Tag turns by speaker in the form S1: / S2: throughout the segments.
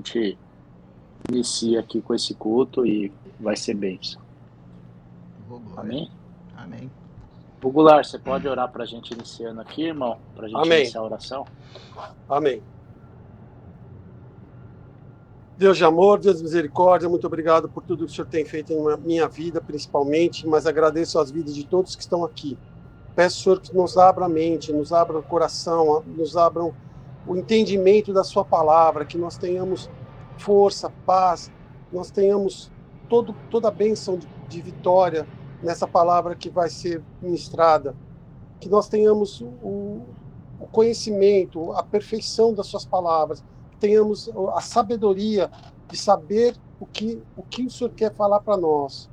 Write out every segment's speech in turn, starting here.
S1: gente inicia aqui com esse culto e vai ser bênção. Amém?
S2: Amém.
S1: Goulart, você pode orar para a gente iniciando aqui, irmão? Para a gente
S3: Amém.
S1: iniciar a oração?
S3: Amém. Deus de amor, Deus de misericórdia, muito obrigado por tudo que o Senhor tem feito em minha vida, principalmente, mas agradeço as vidas de todos que estão aqui. Peço, Senhor, que nos abra a mente, nos abra o coração, nos abram o entendimento da sua palavra, que nós tenhamos força, paz, nós tenhamos toda a bênção de vitória nessa palavra que vai ser ministrada, que nós tenhamos o conhecimento, a perfeição das suas palavras, que tenhamos a sabedoria de saber o que o Senhor quer falar para nós.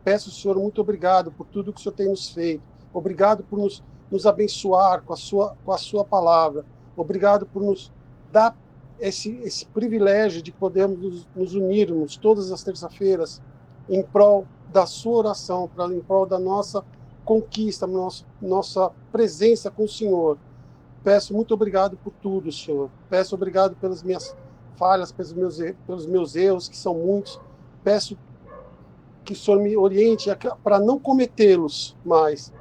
S3: Peço, Senhor, muito obrigado por tudo que o Senhor tem nos feito. Obrigado por nos abençoar com a sua palavra. Obrigado por nos dar esse privilégio de podermos nos unirmos todas as terças-feiras em prol da sua oração, em prol da nossa conquista, nossa presença com o Senhor. Peço muito obrigado por tudo, Senhor. Peço obrigado pelas minhas falhas, pelos meus erros, que são muitos. Peço que o Senhor me oriente para não cometê-los mais,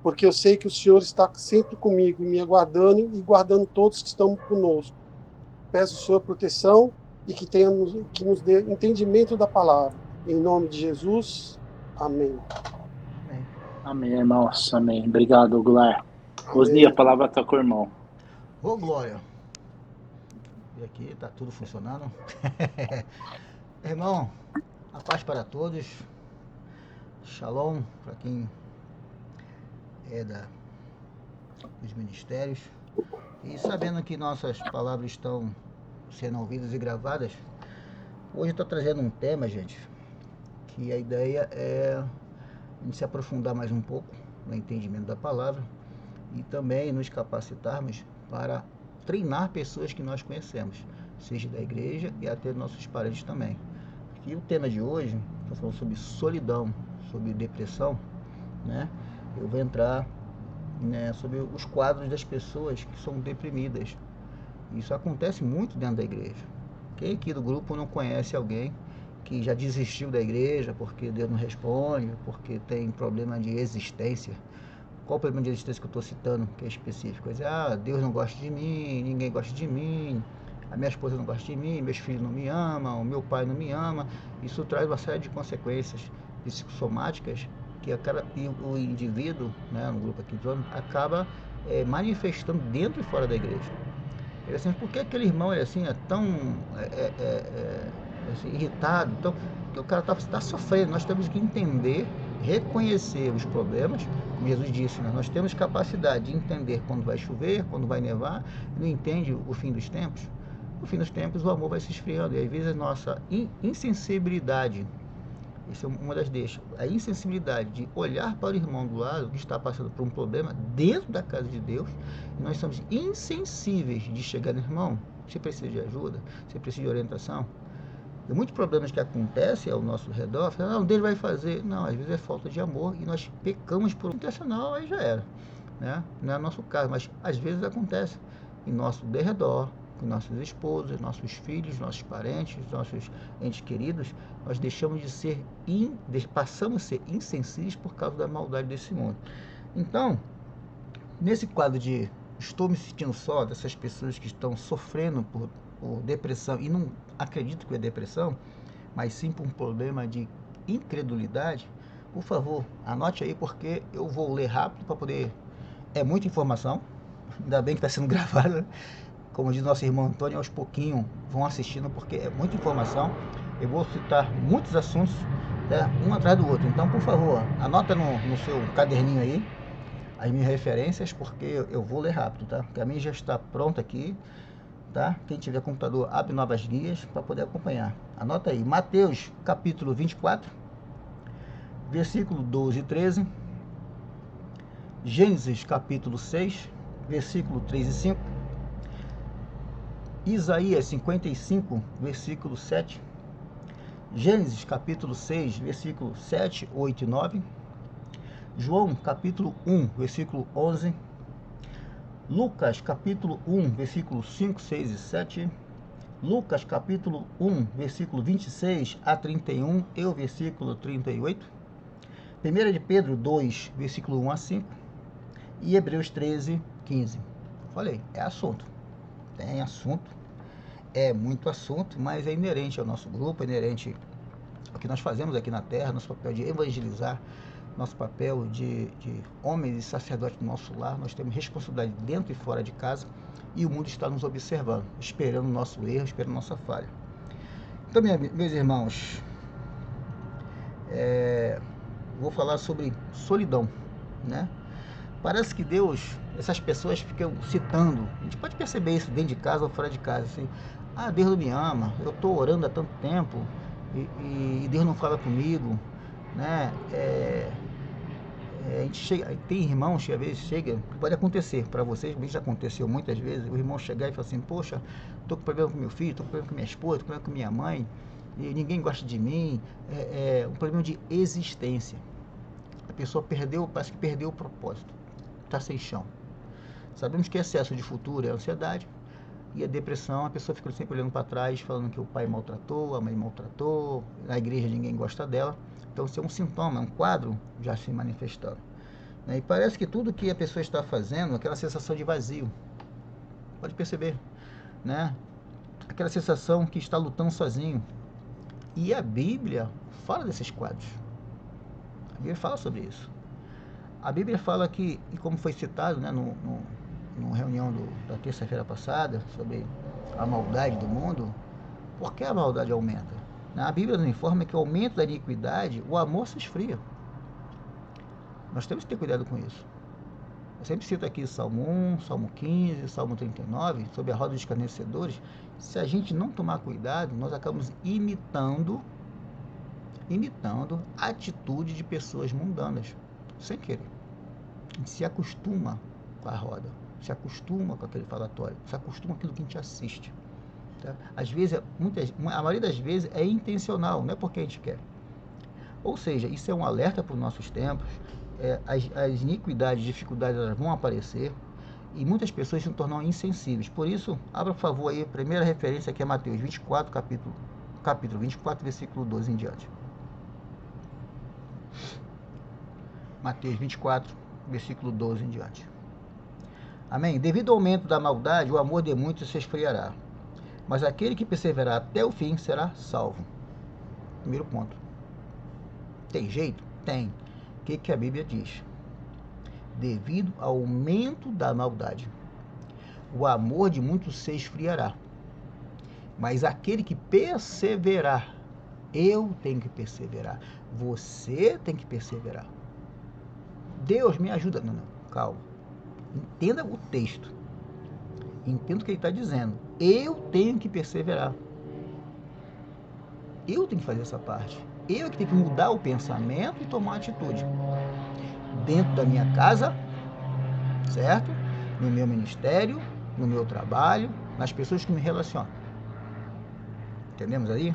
S3: porque eu sei que o Senhor está sempre comigo, me aguardando e guardando todos que estão conosco. Peço, Senhor, proteção e que nos dê entendimento da palavra. Em nome de Jesus, amém.
S1: Amém, irmãos. Amém. Obrigado, Goulart. Osni, a palavra está com o irmão.
S2: Ô, glória. E aqui está tudo funcionando. Irmão, a paz para todos. Shalom para quem é dos ministérios. E sabendo que nossas palavras estão sendo ouvidas e gravadas, hoje eu estou trazendo um tema, gente, que a ideia é a gente se aprofundar mais um pouco no entendimento da palavra e também nos capacitarmos para treinar pessoas que nós conhecemos, seja da igreja e até nossos parentes também. E o tema de hoje, estou falando sobre solidão, sobre depressão, né? Eu vou entrar, né, sobre os quadros das pessoas que são deprimidas. Isso acontece muito dentro da igreja. Quem aqui do grupo não conhece alguém que já desistiu da igreja porque Deus não responde, porque tem problema de existência? Qual o problema de existência que eu estou citando, que é específico? Deus não gosta de mim, ninguém gosta de mim, a minha esposa não gosta de mim, meus filhos não me amam, o meu pai não me ama. Isso traz uma série de consequências psicossomáticas que o indivíduo, né, no grupo aqui, acaba manifestando dentro e fora da igreja. Ele assim, por que aquele irmão é tão assim, irritado? Então, o cara está sofrendo. Nós temos que entender, reconhecer os problemas, como Jesus disse, né? Nós temos capacidade de entender quando vai chover, quando vai nevar, não entende o fim dos tempos. No fim dos tempos o amor vai se esfriando, e às vezes a nossa insensibilidade, isso é uma das deixas, a insensibilidade de olhar para o irmão do lado que está passando por um problema dentro da casa de Deus, e nós somos insensíveis de chegar no irmão, você precisa de ajuda, você precisa de orientação. Tem muitos problemas que acontecem ao nosso redor, não, Deus vai fazer, não, às vezes é falta de amor, e nós pecamos por intencional, aí já era, né? Não é o nosso caso, mas às vezes acontece em nosso derredor, com nossas esposas, nossos filhos, nossos parentes, nossos entes queridos. Nós deixamos de ser, passamos a ser insensíveis por causa da maldade desse mundo. Então, nesse quadro de estou me sentindo só, dessas pessoas que estão sofrendo por depressão, e não acredito que é depressão, mas sim por um problema de incredulidade, por favor, anote aí, porque eu vou ler rápido para poder... É muita informação, ainda bem que está sendo gravado, né? Como diz nosso irmão Antônio, aos pouquinhos vão assistindo, porque é muita informação. Eu vou citar muitos assuntos, né, um atrás do outro. Então, por favor, anota no seu caderninho aí as minhas referências, porque eu vou ler rápido, tá? Porque a minha já está pronta aqui, tá? Quem tiver computador, abre novas guias para poder acompanhar. Anota aí, Mateus capítulo 24, versículo 12 e 13, Gênesis capítulo 6, versículo 3 e 5, Isaías 55, versículo 7, Gênesis capítulo 6, versículo 7, 8 e 9, João capítulo 1, versículo 11, Lucas capítulo 1, versículo 5, 6 e 7, Lucas capítulo 1, versículo 26 a 31 e o versículo 38. 1 de Pedro 2, versículo 1 a 5. E Hebreus 13, 15. Falei, é assunto. Tem assunto. É muito assunto, mas é inerente ao nosso grupo, é inerente ao que nós fazemos aqui na Terra, nosso papel de evangelizar, nosso papel de homens e sacerdotes do nosso lar. Nós temos responsabilidade dentro e fora de casa, e o mundo está nos observando, esperando o nosso erro, esperando a nossa falha. Então, meus irmãos, vou falar sobre solidão, né? Parece que Deus, essas pessoas ficam citando, a gente pode perceber isso dentro de casa ou fora de casa, assim, Deus não me ama, eu estou orando há tanto tempo e Deus não fala comigo, né? A gente chega, tem irmãos que às vezes chega, pode acontecer para vocês, já aconteceu muitas vezes, o irmão chegar e falar assim, poxa, estou com problema com meu filho, estou com problema com minha esposa, estou com problema com minha mãe, e ninguém gosta de mim, um problema de existência. A pessoa parece que perdeu o propósito, está sem chão. Sabemos que excesso de futuro é a ansiedade, e a depressão, a pessoa fica sempre olhando para trás, falando que o pai maltratou, a mãe maltratou, na igreja ninguém gosta dela. Então, isso é um sintoma, é um quadro já se manifestando. E parece que tudo que a pessoa está fazendo, aquela sensação de vazio, pode perceber, né? Aquela sensação que está lutando sozinho. E a Bíblia fala desses quadros. A Bíblia fala sobre isso. A Bíblia fala que, e como foi citado, né, numa reunião da terça-feira passada, sobre a maldade do mundo, por que a maldade aumenta? A Bíblia nos informa que o aumento da iniquidade, o amor se esfria. Nós temos que ter cuidado com isso. Eu sempre cito aqui Salmo 1, Salmo 15, Salmo 39, sobre a roda dos escarnecedores. Se a gente não tomar cuidado, nós acabamos imitando a atitude de pessoas mundanas, sem querer. A gente se acostuma com a roda, se acostuma com aquele falatório, se acostuma com aquilo que a gente assiste. Tá? Às vezes, a maioria das vezes é intencional, não é porque a gente quer. Ou seja, isso é um alerta para os nossos tempos. As iniquidades, dificuldades, elas vão aparecer e muitas pessoas se tornam insensíveis. Por isso, abra por favor aí, a primeira referência aqui é Mateus 24, capítulo 24, versículo 12 em diante. Mateus 24, versículo 12 em diante. Amém? Devido ao aumento da maldade, o amor de muitos se esfriará, mas aquele que perseverar até o fim será salvo. Primeiro ponto. Tem jeito? Tem. O que a Bíblia diz? Devido ao aumento da maldade, o amor de muitos se esfriará, mas aquele que perseverar, eu tenho que perseverar, você tem que perseverar. Deus me ajuda. Não, calma. Entenda o texto. Entenda o que ele está dizendo. Eu tenho que perseverar. Eu tenho que fazer essa parte. Eu que tenho que mudar o pensamento e tomar atitude. Dentro da minha casa, certo? No meu ministério, no meu trabalho, nas pessoas que me relacionam. Entendemos aí?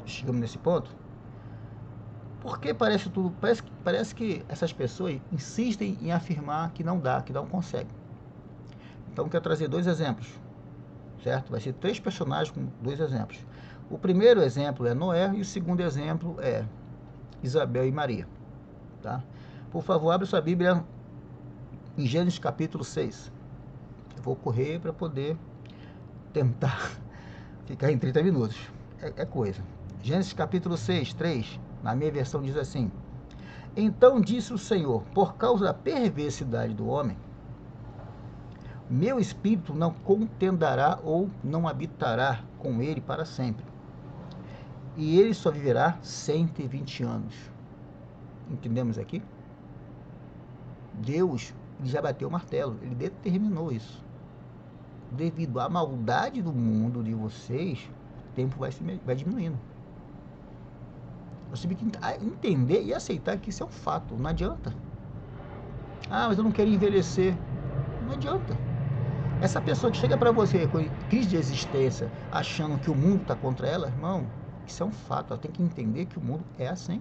S2: Chegamos nesse ponto? Porque parece que essas pessoas insistem em afirmar que não dá, que não consegue. Então, quero trazer dois exemplos, certo? Vai ser 3 personagens com 2 exemplos. O primeiro exemplo é Noé e o segundo exemplo é Isabel e Maria, tá? Por favor, abra sua Bíblia em Gênesis capítulo 6. Eu vou correr para poder tentar ficar em 30 minutos. É coisa. Gênesis capítulo 6, 3, na minha versão diz assim: Então disse o Senhor, por causa da perversidade do homem, meu espírito não contendará ou não habitará com ele para sempre. E ele só viverá 120 anos. Entendemos aqui? Deus já bateu o martelo, ele determinou isso. Devido à maldade do mundo de vocês, o tempo vai diminuindo. Você tem que entender e aceitar que isso é um fato, não adianta. Mas eu não quero envelhecer. Não adianta. Essa pessoa que chega para você com crise de existência, achando que o mundo está contra ela, irmão, isso é um fato. Ela tem que entender que o mundo é assim.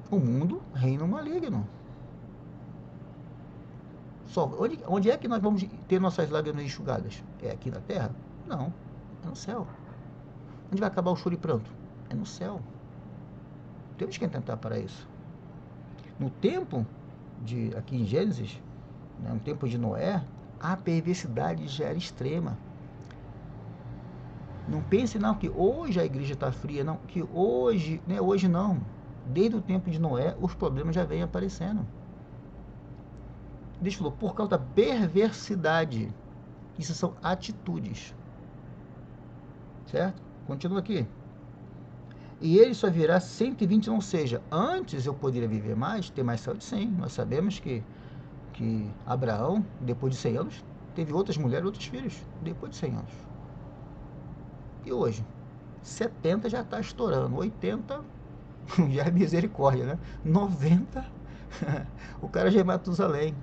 S2: O mundo reina o maligno. Onde é que nós vamos ter nossas lágrimas enxugadas? É aqui na terra? Não, é no céu. Onde vai acabar o choro e pranto? É no céu. Temos que atentar para isso. No tempo aqui em Gênesis, né, no tempo de Noé, a perversidade já era extrema. Não pense não que hoje a igreja está fria, não, que hoje, né, hoje não. Desde o tempo de Noé, os problemas já vêm aparecendo. Deus falou, por causa da perversidade. Isso são atitudes. Certo? Continua aqui. E ele só virá 120, ou seja, antes eu poderia viver mais, ter mais saúde, sim. Nós sabemos que Abraão, depois de 100 anos, teve outras mulheres, outros filhos, depois de 100 anos. E hoje? 70 já está estourando, 80 já é misericórdia, né? 90 o cara já é Matusalém.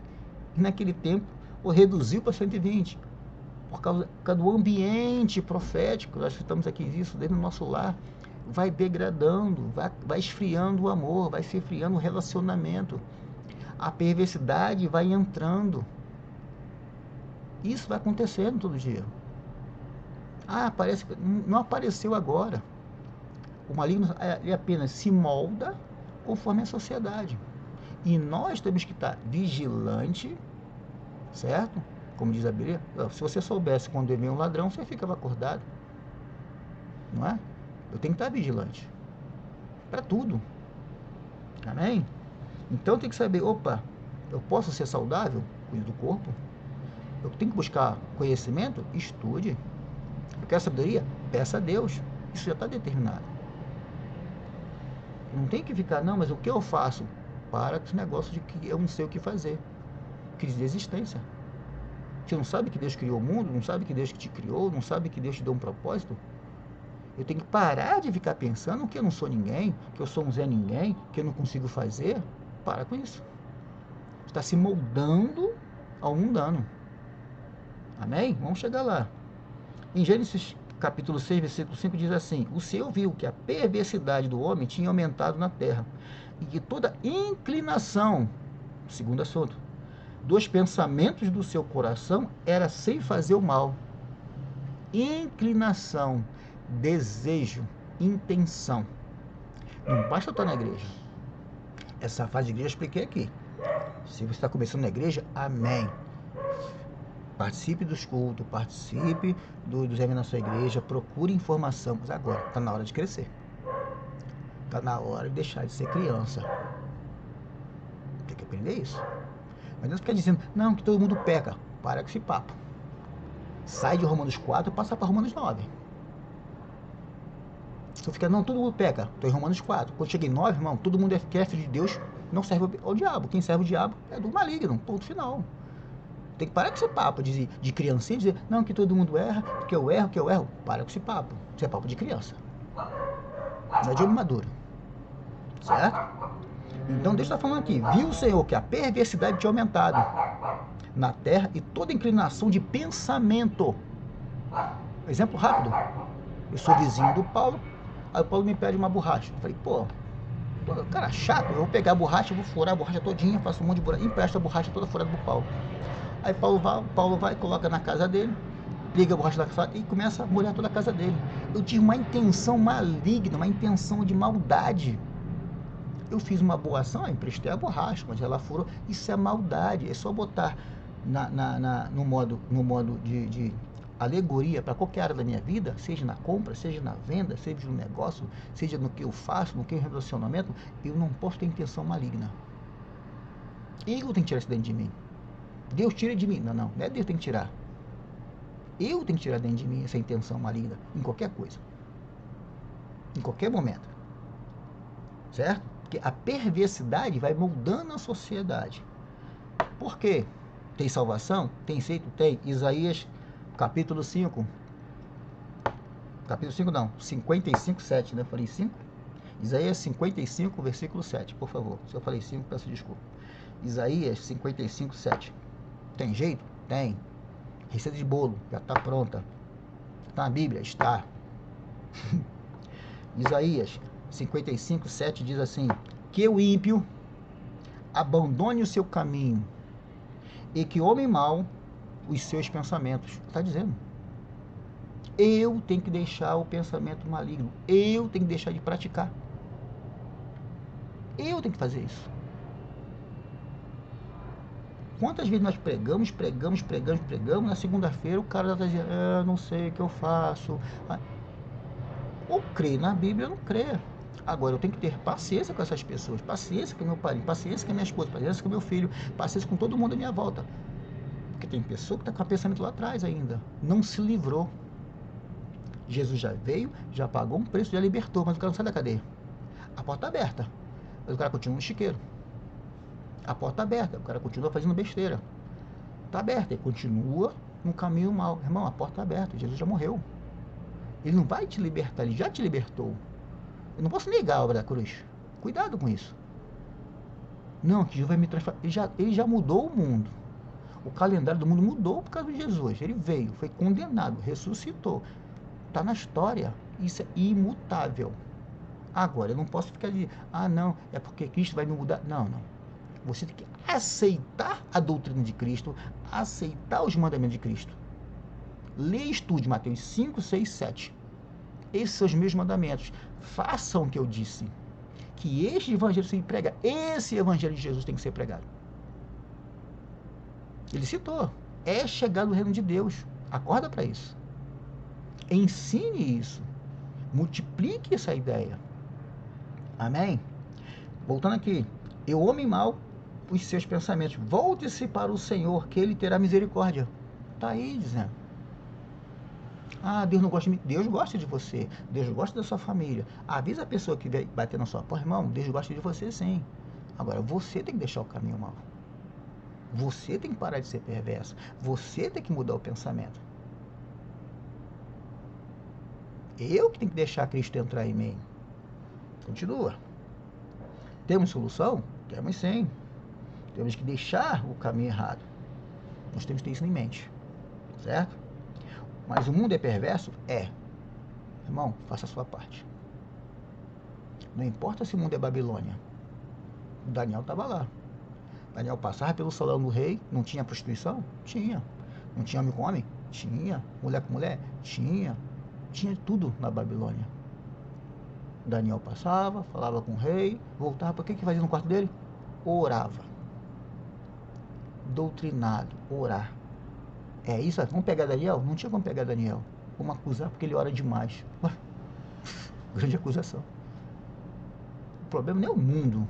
S2: E naquele tempo, reduziu para 120, por causa do ambiente profético. Nós estamos aqui isso dentro do nosso lar. Vai degradando, vai esfriando o amor, vai se esfriando o relacionamento. A perversidade vai entrando. Isso vai acontecendo todo dia. Parece que não apareceu agora. O maligno ele apenas se molda conforme a sociedade. E nós temos que estar vigilante, certo? Como diz a Bíblia, se você soubesse quando vem um ladrão, você ficava acordado. Não é? Eu tenho que estar vigilante. Para tudo. Amém? Então tem que saber, eu posso ser saudável? Cuide do corpo. Eu tenho que buscar conhecimento? Estude. Eu quero sabedoria? Peça a Deus. Isso já está determinado. Não tem que ficar, não, mas o que eu faço? Para com esse negócio de que eu não sei o que fazer. Crise de existência. Você não sabe que Deus criou o mundo? Não sabe que Deus te criou? Não sabe que Deus te deu um propósito? Eu tenho que parar de ficar pensando que eu não sou ninguém, que eu sou um Zé Ninguém, que eu não consigo fazer. Para com isso. Está se moldando ao mundano. Amém? Vamos chegar lá. Em Gênesis capítulo 6, versículo 5 diz assim: o Senhor viu que a perversidade do homem tinha aumentado na terra, e que toda inclinação, segundo assunto, dos pensamentos do seu coração era sem fazer o mal. Inclinação, desejo, intenção. Não basta estar na igreja. Essa fase de igreja eu expliquei aqui. Se você está começando na igreja, amém. Participe dos cultos, participe dos eventos na sua igreja, procure informação. Mas agora, está na hora de crescer. Está na hora de deixar de ser criança. Tem que aprender isso. Mas não fica dizendo, não, que todo mundo peca. Para com esse papo. Sai de Romanos 4 e passa para Romanos 9. Se fica, não, todo mundo peca. Estou em Romanos 4. Quando cheguei em 9, irmão, todo mundo que é filho de Deus, não serve ao diabo. Quem serve ao diabo é do maligno. Ponto final. Tem que parar com esse papo de criancinha, dizer, não, que todo mundo erra, que eu erro. Para com esse papo. Isso é papo de criança. Não é de homem maduro. Certo? Então Deus está falando aqui, viu o Senhor que a perversidade tinha aumentado na terra e toda inclinação de pensamento. Exemplo rápido. Eu sou vizinho do Paulo, aí o Paulo me pede uma borracha. Eu falei, cara chato, eu vou pegar a borracha, vou furar a borracha todinha, faço um monte de borracha, empresto a borracha toda furada pro Paulo. Aí Paulo vai, coloca na casa dele, liga a borracha da casa e começa a molhar toda a casa dele. Eu tive uma intenção maligna, uma intenção de maldade. Eu fiz uma boa ação, emprestei a borracha, mas ela furou. Isso é maldade, é só botar no modo de alegoria para qualquer área da minha vida, seja na compra, seja na venda, seja no negócio, seja no que eu faço, no que eu relacionamento, eu não posso ter intenção maligna. Eu tenho que tirar isso dentro de mim. Deus tira de mim. Não é Deus que tem que tirar. Eu tenho que tirar dentro de mim essa intenção maligna em qualquer coisa. Em qualquer momento. Certo? Porque a perversidade vai moldando a sociedade. Por quê? Tem salvação? Tem jeito? Tem. Isaías capítulo 5. Capítulo 5 não. 55, 7, né? Falei 5? Isaías 55, versículo 7, por favor. Se eu falei 5, peço desculpa. Isaías 55, 7. Tem jeito? Tem. Receita de bolo, já está pronta. Está na Bíblia? Está. Isaías 55, 7 diz assim: que o ímpio abandone o seu caminho e que o homem mau os seus pensamentos. Está dizendo. Eu tenho que deixar o pensamento maligno. Eu tenho que deixar de praticar. Eu tenho que fazer isso. Quantas vezes nós pregamos, na segunda-feira o cara está dizendo, não sei o que eu faço. Ou crê na Bíblia ou não crê. Agora eu tenho que ter paciência com essas pessoas, paciência com meu pai, paciência com a minha esposa, paciência com meu filho, paciência com todo mundo à minha volta. Porque tem pessoa que está com o pensamento lá atrás ainda, não se livrou. Jesus já veio, já pagou um preço, já libertou, mas o cara não sai da cadeia. A porta está aberta, mas o cara continua no chiqueiro. A porta está aberta, o cara continua fazendo besteira. Está aberta, ele continua no caminho mal. Irmão, a porta está aberta, Jesus já morreu. Ele não vai te libertar, ele já te libertou. Eu não posso negar a obra da cruz. Cuidado com isso. Não, que Jesus vai me transformar. Ele já mudou o mundo. O calendário do mundo mudou por causa de Jesus. Ele veio, foi condenado, ressuscitou. Está na história. Isso é imutável. Agora, eu não posso ficar de, não, é porque Cristo vai me mudar. Não. Você tem que aceitar a doutrina de Cristo, aceitar os mandamentos de Cristo. Lê e estude Mateus 5, 6, 7. Esses são os meus mandamentos. Façam o que eu disse. Que este evangelho se prega. Esse evangelho de Jesus tem que ser pregado. Ele citou. É chegar no reino de Deus. Acorda para isso. Ensine isso. Multiplique essa ideia. Amém? Voltando aqui. Eu ame mal os seus pensamentos. Volte-se para o Senhor, que Ele terá misericórdia. Está aí dizendo. Deus não gosta de mim. Deus gosta de você. Deus gosta da sua família. Avisa a pessoa que vai bater na sua porta, irmão, Deus gosta de você sim. Agora, você tem que deixar o caminho mal. Você tem que parar de ser perverso. Você tem que mudar o pensamento. Eu que tenho que deixar Cristo entrar em mim. Continua. Temos solução? Temos sim. Temos que deixar o caminho errado. Nós temos que ter isso em mente. Certo? Mas o mundo é perverso? É. Irmão, faça a sua parte. Não importa se o mundo é Babilônia. O Daniel estava lá. Daniel passava pelo salão do rei, não tinha prostituição? Tinha. Não tinha homem com homem? Tinha. Mulher com mulher? Tinha. Tinha tudo na Babilônia. Daniel passava, falava com o rei, voltava. O que fazia no quarto dele? Orava. Doutrinado. Orar. É isso? Vamos pegar Daniel? Não tinha como pegar Daniel. Vamos acusar porque ele ora demais. Grande acusação. O problema não é o mundo.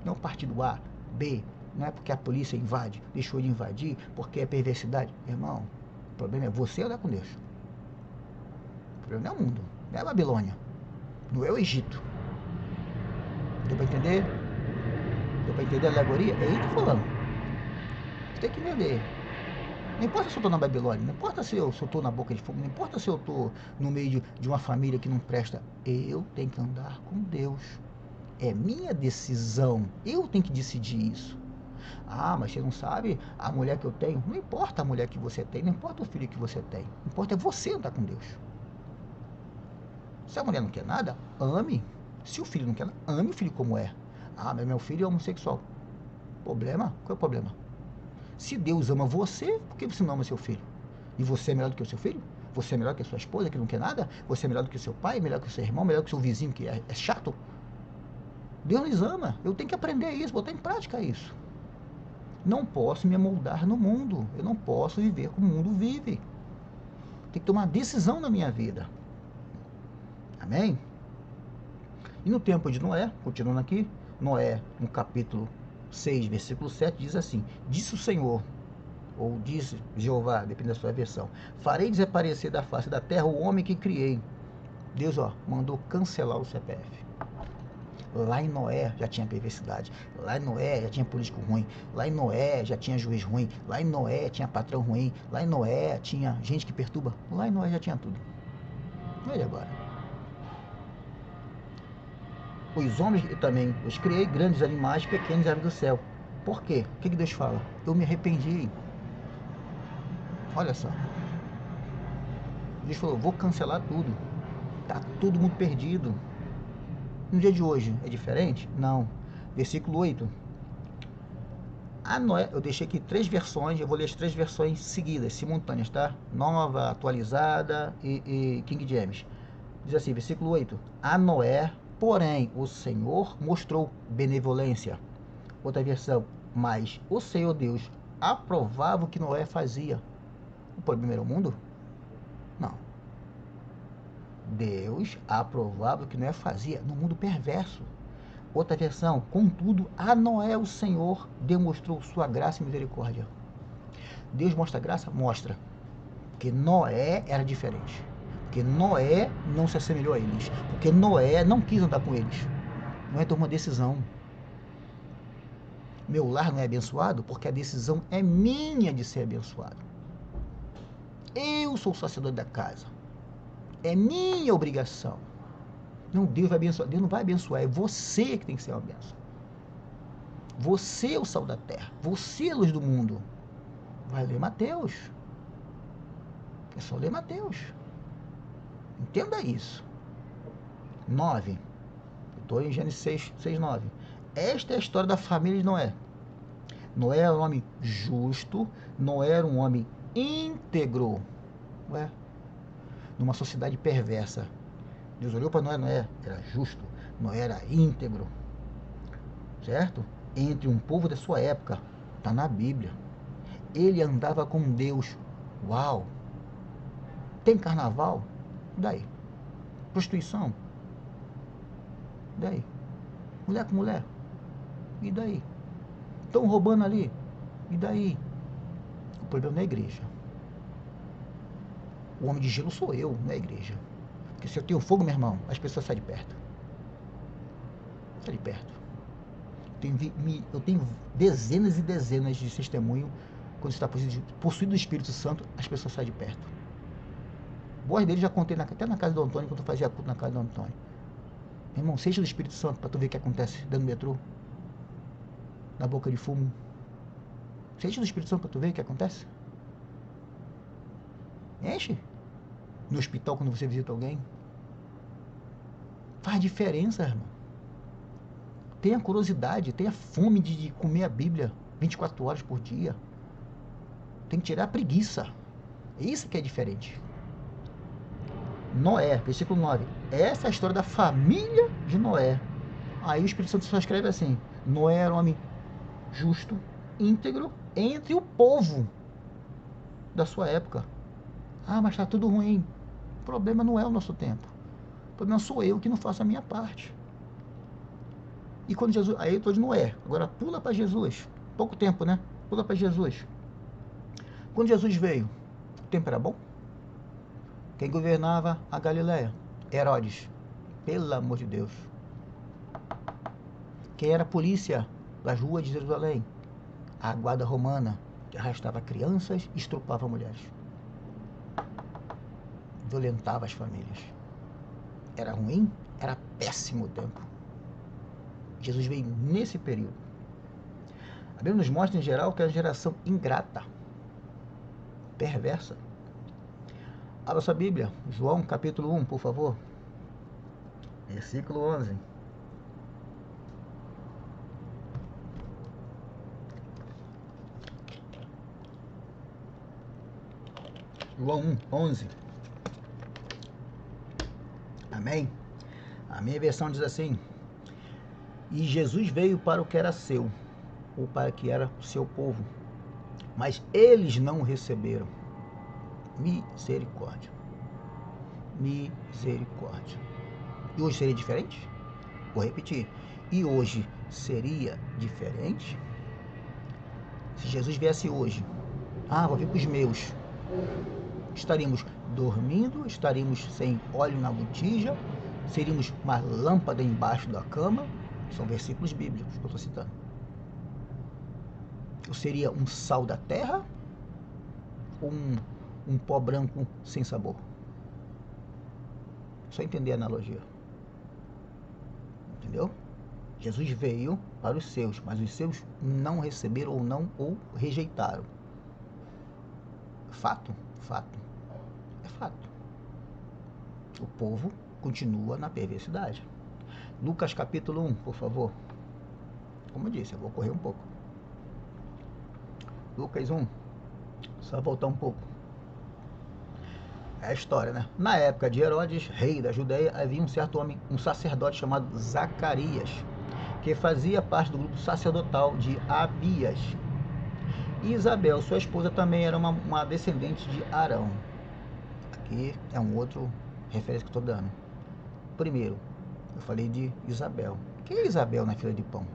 S2: Não é o partido A, B. Não é porque a polícia invade, deixou de invadir, porque é perversidade. Irmão, o problema é você andar com Deus. O problema não é o mundo. Não é a Babilônia. Não é o Egito. Deu para entender? Deu para entender a alegoria? É isso que eu tô falando. Você tem que entender. Não importa se eu estou na Babilônia, não importa se eu estou na boca de fogo, não importa se eu estou no meio de uma família que não presta. Eu tenho que andar com Deus. É minha decisão. Eu tenho que decidir isso. Mas você não sabe a mulher que eu tenho? Não importa a mulher que você tem, não importa o filho que você tem. O que importa é você andar com Deus. Se a mulher não quer nada, ame. Se o filho não quer nada, ame o filho como é. Mas meu filho é homossexual. Problema? Qual é o problema? Se Deus ama você, por que você não ama seu filho? E você é melhor do que o seu filho? Você é melhor que a sua esposa que não quer nada? Você é melhor do que o seu pai? Melhor que o seu irmão? Melhor que o seu vizinho que é chato? Deus nos ama. Eu tenho que aprender isso, botar em prática isso. Não posso me amoldar no mundo. Eu não posso viver como o mundo vive. Tem que tomar decisão na minha vida. Amém? E no tempo de Noé, continuando aqui, Noé, no capítulo 6, versículo 7, diz assim: disse o Senhor, ou disse Jeová, depende da sua versão, farei desaparecer da face da terra o homem que criei. Deus, mandou cancelar o CPF. Lá em Noé já tinha perversidade, lá em Noé já tinha político ruim, lá em Noé já tinha juiz ruim, lá em Noé tinha patrão ruim, lá em Noé tinha gente que perturba, lá em Noé já tinha tudo. Olha agora. Os homens eu também os criei, grandes animais, pequenos aves do céu. Por quê? O que Deus fala? Eu me arrependi. Olha só. Deus falou, vou cancelar tudo. Tá todo mundo perdido. No dia de hoje é diferente? Não. Versículo 8. A Noé, eu deixei aqui 3 versões, eu vou ler as 3 versões seguidas, simultâneas, tá? Nova, atualizada e King James. Diz assim, versículo 8. A Noé, porém, o Senhor mostrou benevolência. Outra versão, mas o Senhor Deus aprovava o que Noé fazia. O problema era o mundo? Não. Deus aprovava o que Noé fazia no mundo perverso. Outra versão, contudo, a Noé o Senhor demonstrou sua graça e misericórdia. Deus mostra graça? Mostra. Porque Noé era diferente. Porque Noé não se assemelhou a eles. Porque Noé não quis andar com eles. Noé tomou uma decisão. Meu lar não é abençoado porque a decisão é minha de ser abençoado. Eu sou o sacerdote da casa. É minha obrigação. Não, Deus vai abençoar. Deus não vai abençoar. É você que tem que ser uma bênção. Você é o sal da terra. Você é a luz do mundo. Vai ler Mateus. É só ler Mateus. Entenda isso. 9. Estou em Gênesis 6, 9. Esta é a história da família de Noé. Noé era um homem justo. Noé era um homem íntegro. Ué? Numa sociedade perversa. Deus olhou para Noé, Noé era justo, Noé era íntegro, certo? Entre um povo da sua época, está na Bíblia. Ele andava com Deus. Uau! Tem carnaval? E daí? Prostituição? E daí? Mulher com mulher? E daí? Estão roubando ali? E daí? O problema não é a igreja. O homem de gelo sou eu, não é a igreja. Porque se eu tenho fogo, meu irmão, as pessoas saem de perto. Sai de perto. Eu tenho dezenas e dezenas de testemunhos. Quando você está possuído do Espírito Santo, as pessoas saem de perto. Boas dele já contei até na casa do Antônio, quando eu fazia culto na casa do Antônio. Meu irmão, seja do Espírito Santo para tu ver o que acontece dentro do metrô. Na boca de fumo. Seja do Espírito Santo para tu ver o que acontece. Enche. No hospital, quando você visita alguém. Faz diferença, irmão. Tenha curiosidade, tenha fome de comer a Bíblia 24 horas por dia. Tem que tirar a preguiça. Isso que é diferente. Noé, versículo 9. Essa é a história da família de Noé. Aí o Espírito Santo só escreve assim: Noé era um homem justo, íntegro, entre o povo da sua época. Ah, mas está tudo ruim. O problema não é o nosso tempo. O problema sou eu que não faço a minha parte. E quando Jesus... Aí eu estou de Noé. Agora pula para Jesus. Pouco tempo, né? Pula para Jesus. Quando Jesus veio, o tempo era bom? Quem governava a Galileia? Herodes. Pelo amor de Deus. Quem era a polícia das ruas de Jerusalém? A guarda romana, que arrastava crianças e estrupava mulheres. Violentava as famílias. Era ruim? Era péssimo o tempo. Jesus veio nesse período. A Bíblia nos mostra em geral que é uma geração ingrata, perversa. Abra sua Bíblia, João capítulo 1, por favor. Versículo 11. João 1, 11. Amém? A minha versão diz assim: e Jesus veio para o que era seu, ou para o que era o seu povo, mas eles não o receberam. Misericórdia. Misericórdia. E hoje seria diferente? Vou repetir. E hoje seria diferente? Se Jesus viesse hoje, vou vir com os meus, estaríamos dormindo, estaríamos sem óleo na botija, seríamos uma lâmpada embaixo da cama. São versículos bíblicos que eu estou citando. Eu seria um sal da terra ou um pó branco sem sabor? Só entender a analogia. Entendeu? Jesus veio para os seus, mas os seus não receberam ou não o rejeitaram. Fato? Fato. É fato. O povo continua na perversidade. Lucas capítulo 1, por favor. Como eu disse, eu vou correr um pouco. Lucas 1, só voltar um pouco. É a história, né? Na época de Herodes, rei da Judeia, havia um certo homem, um sacerdote chamado Zacarias, que fazia parte do grupo sacerdotal de Abias. E Isabel, sua esposa, também era uma descendente de Arão. Aqui é um outro referência que eu estou dando. Primeiro, eu falei de Isabel. Quem é Isabel na fila de pão?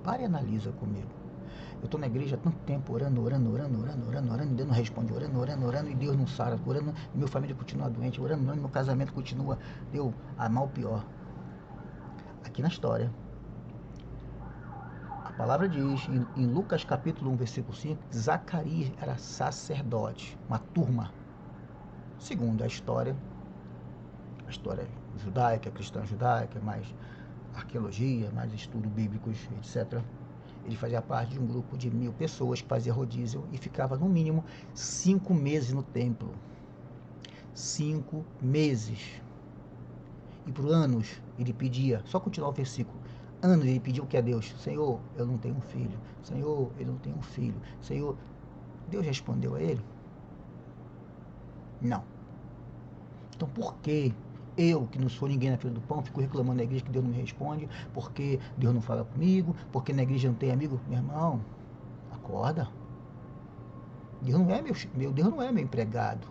S2: Para e analisa comigo. Eu estou na igreja há tanto tempo, orando, e Deus não responde, orando, e Deus não sara, orando, e minha família continua doente, orando, meu casamento continua, deu a mal pior. Aqui na história, a palavra diz, em Lucas capítulo 1, versículo 5, que Zacarias era sacerdote, uma turma. Segundo a história judaica, cristã judaica, mais arqueologia, mais estudos bíblicos, etc., ele fazia parte de um grupo de 1.000 pessoas que fazia rodízio e ficava no mínimo 5 meses no templo. 5 meses. E por anos ele pedia, só continuar o versículo, anos ele pediu o que a Deus? Senhor, eu não tenho um filho. Senhor, eu não tenho um filho. Senhor, Deus respondeu a ele? Não. Então por que eu, que não sou ninguém na fila do pão, fico reclamando na igreja que Deus não me responde, porque Deus não fala comigo, porque na igreja não tem amigo? Meu irmão, acorda. Deus não é Deus não é meu empregado.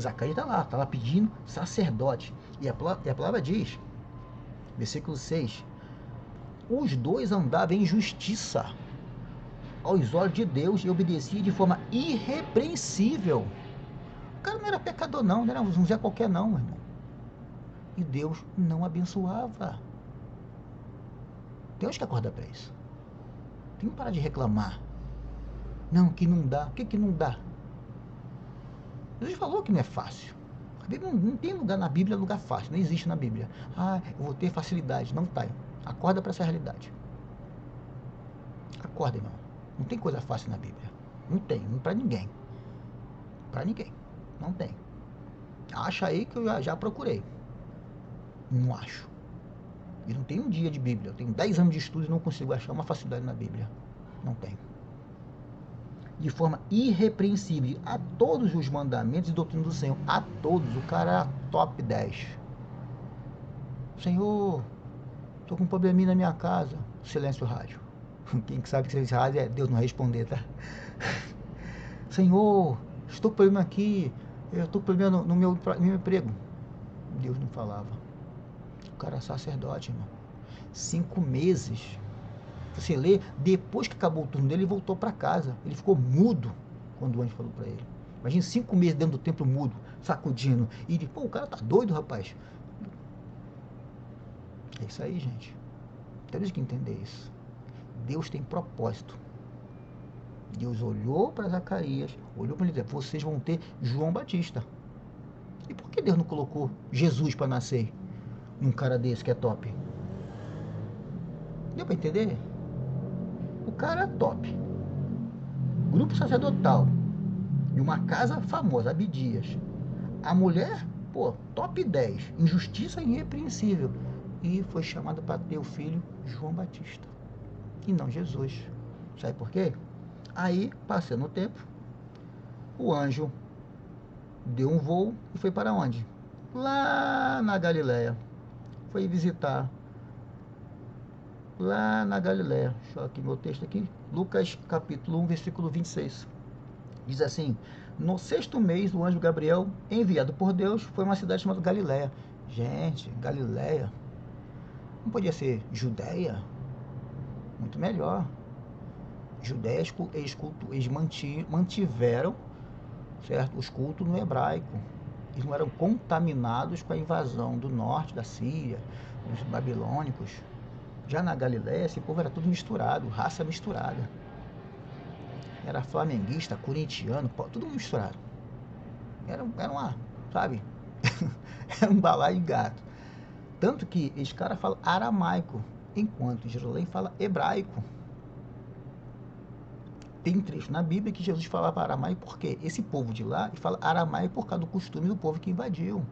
S2: Zacarias está lá pedindo sacerdote. E a palavra diz, versículo 6, os dois andavam em justiça aos olhos de Deus e obedeciam de forma irrepreensível. O cara não era pecador não era um Zé qualquer não, meu irmão. E Deus não abençoava. Temos que acordar para isso. Tem que parar de reclamar. Não, que não dá. O que não dá? Jesus falou que não é fácil. A Bíblia não tem lugar na Bíblia, lugar fácil. Não existe na Bíblia. Ah, eu vou ter facilidade. Não tá. Acorda para essa realidade. Acorda, irmão. Não tem coisa fácil na Bíblia. Não tem. Não para ninguém. Para ninguém. Não tem. Acha aí que eu já procurei. Não acho. E não tem um dia de Bíblia. Eu tenho 10 anos de estudo e não consigo achar uma facilidade na Bíblia. Não tem. De forma irrepreensível a todos os mandamentos e doutrinas do Senhor. A todos. O cara era top 10. Senhor, estou com um probleminha na minha casa. Silêncio rádio. Quem sabe que silêncio rádio é Deus não responder, tá? Senhor, estou com problema aqui. Eu estou com problema no meu emprego. Deus não falava. O cara é sacerdote, irmão. 5 meses. Você lê, depois que acabou o turno dele, ele voltou para casa. Ele ficou mudo quando o anjo falou para ele. Imagina 5 meses dentro do templo mudo, sacudindo. E ele, pô, o cara tá doido, rapaz. É isso aí, gente. Temos que entender isso. Deus tem propósito. Deus olhou para Zacarias, olhou para ele e disse, vocês vão ter João Batista. E por que Deus não colocou Jesus para nascer num cara desse que é top? Deu para entender? O cara é top. Grupo sacerdotal. De uma casa famosa, Abidias. A mulher, pô, top 10. Injustiça irrepreensível. E foi chamada para ter o filho João Batista. E não Jesus. Sabe por quê? Aí, passando o tempo, o anjo deu um voo e foi para onde? Lá na Galileia. Foi visitar lá na Galileia. Deixa eu aqui meu texto aqui. Lucas capítulo 1, versículo 26. Diz assim, no 6º mês, o anjo Gabriel, enviado por Deus, foi a uma cidade chamada Galileia. Gente, Galileia. Não podia ser Judeia? Muito melhor. Judeia, eles mantiveram, certo, os cultos no hebraico. Eles não eram contaminados com a invasão do norte, da Síria, dos babilônicos. Já na Galileia, esse povo era tudo misturado, raça misturada. Era flamenguista, corintiano, tudo misturado. Era uma, sabe? Era um balaio de gato. Tanto que esses caras falam aramaico, enquanto Jerusalém fala hebraico. Tem trecho na Bíblia que Jesus falava aramaico porque esse povo de lá fala aramaico por causa do costume do povo que invadiu.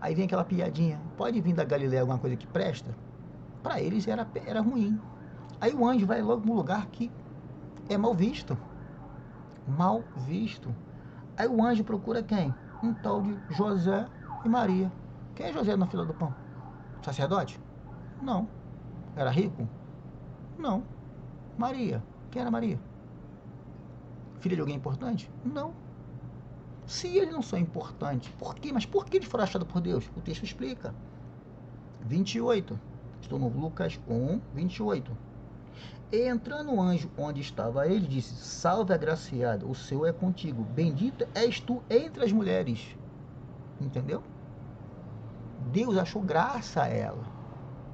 S2: Aí vem aquela piadinha, pode vir da Galileia alguma coisa que presta? Para eles era ruim. Aí o anjo vai logo num lugar que é mal visto. Mal visto. Aí o anjo procura quem? Um tal de José e Maria. Quem é José na fila do pão? Sacerdote? Não. Era rico? Não. Maria. Quem era Maria? Filha de alguém importante? Não. Se eles não são importantes, por quê? Mas por que eles foram achados por Deus? O texto explica. 28. Estou no Lucas 1, 28. E entrando o anjo onde estava ele, disse: Salve, agraciada, o Senhor é contigo. Bendita és tu entre as mulheres. Entendeu? Deus achou graça a ela.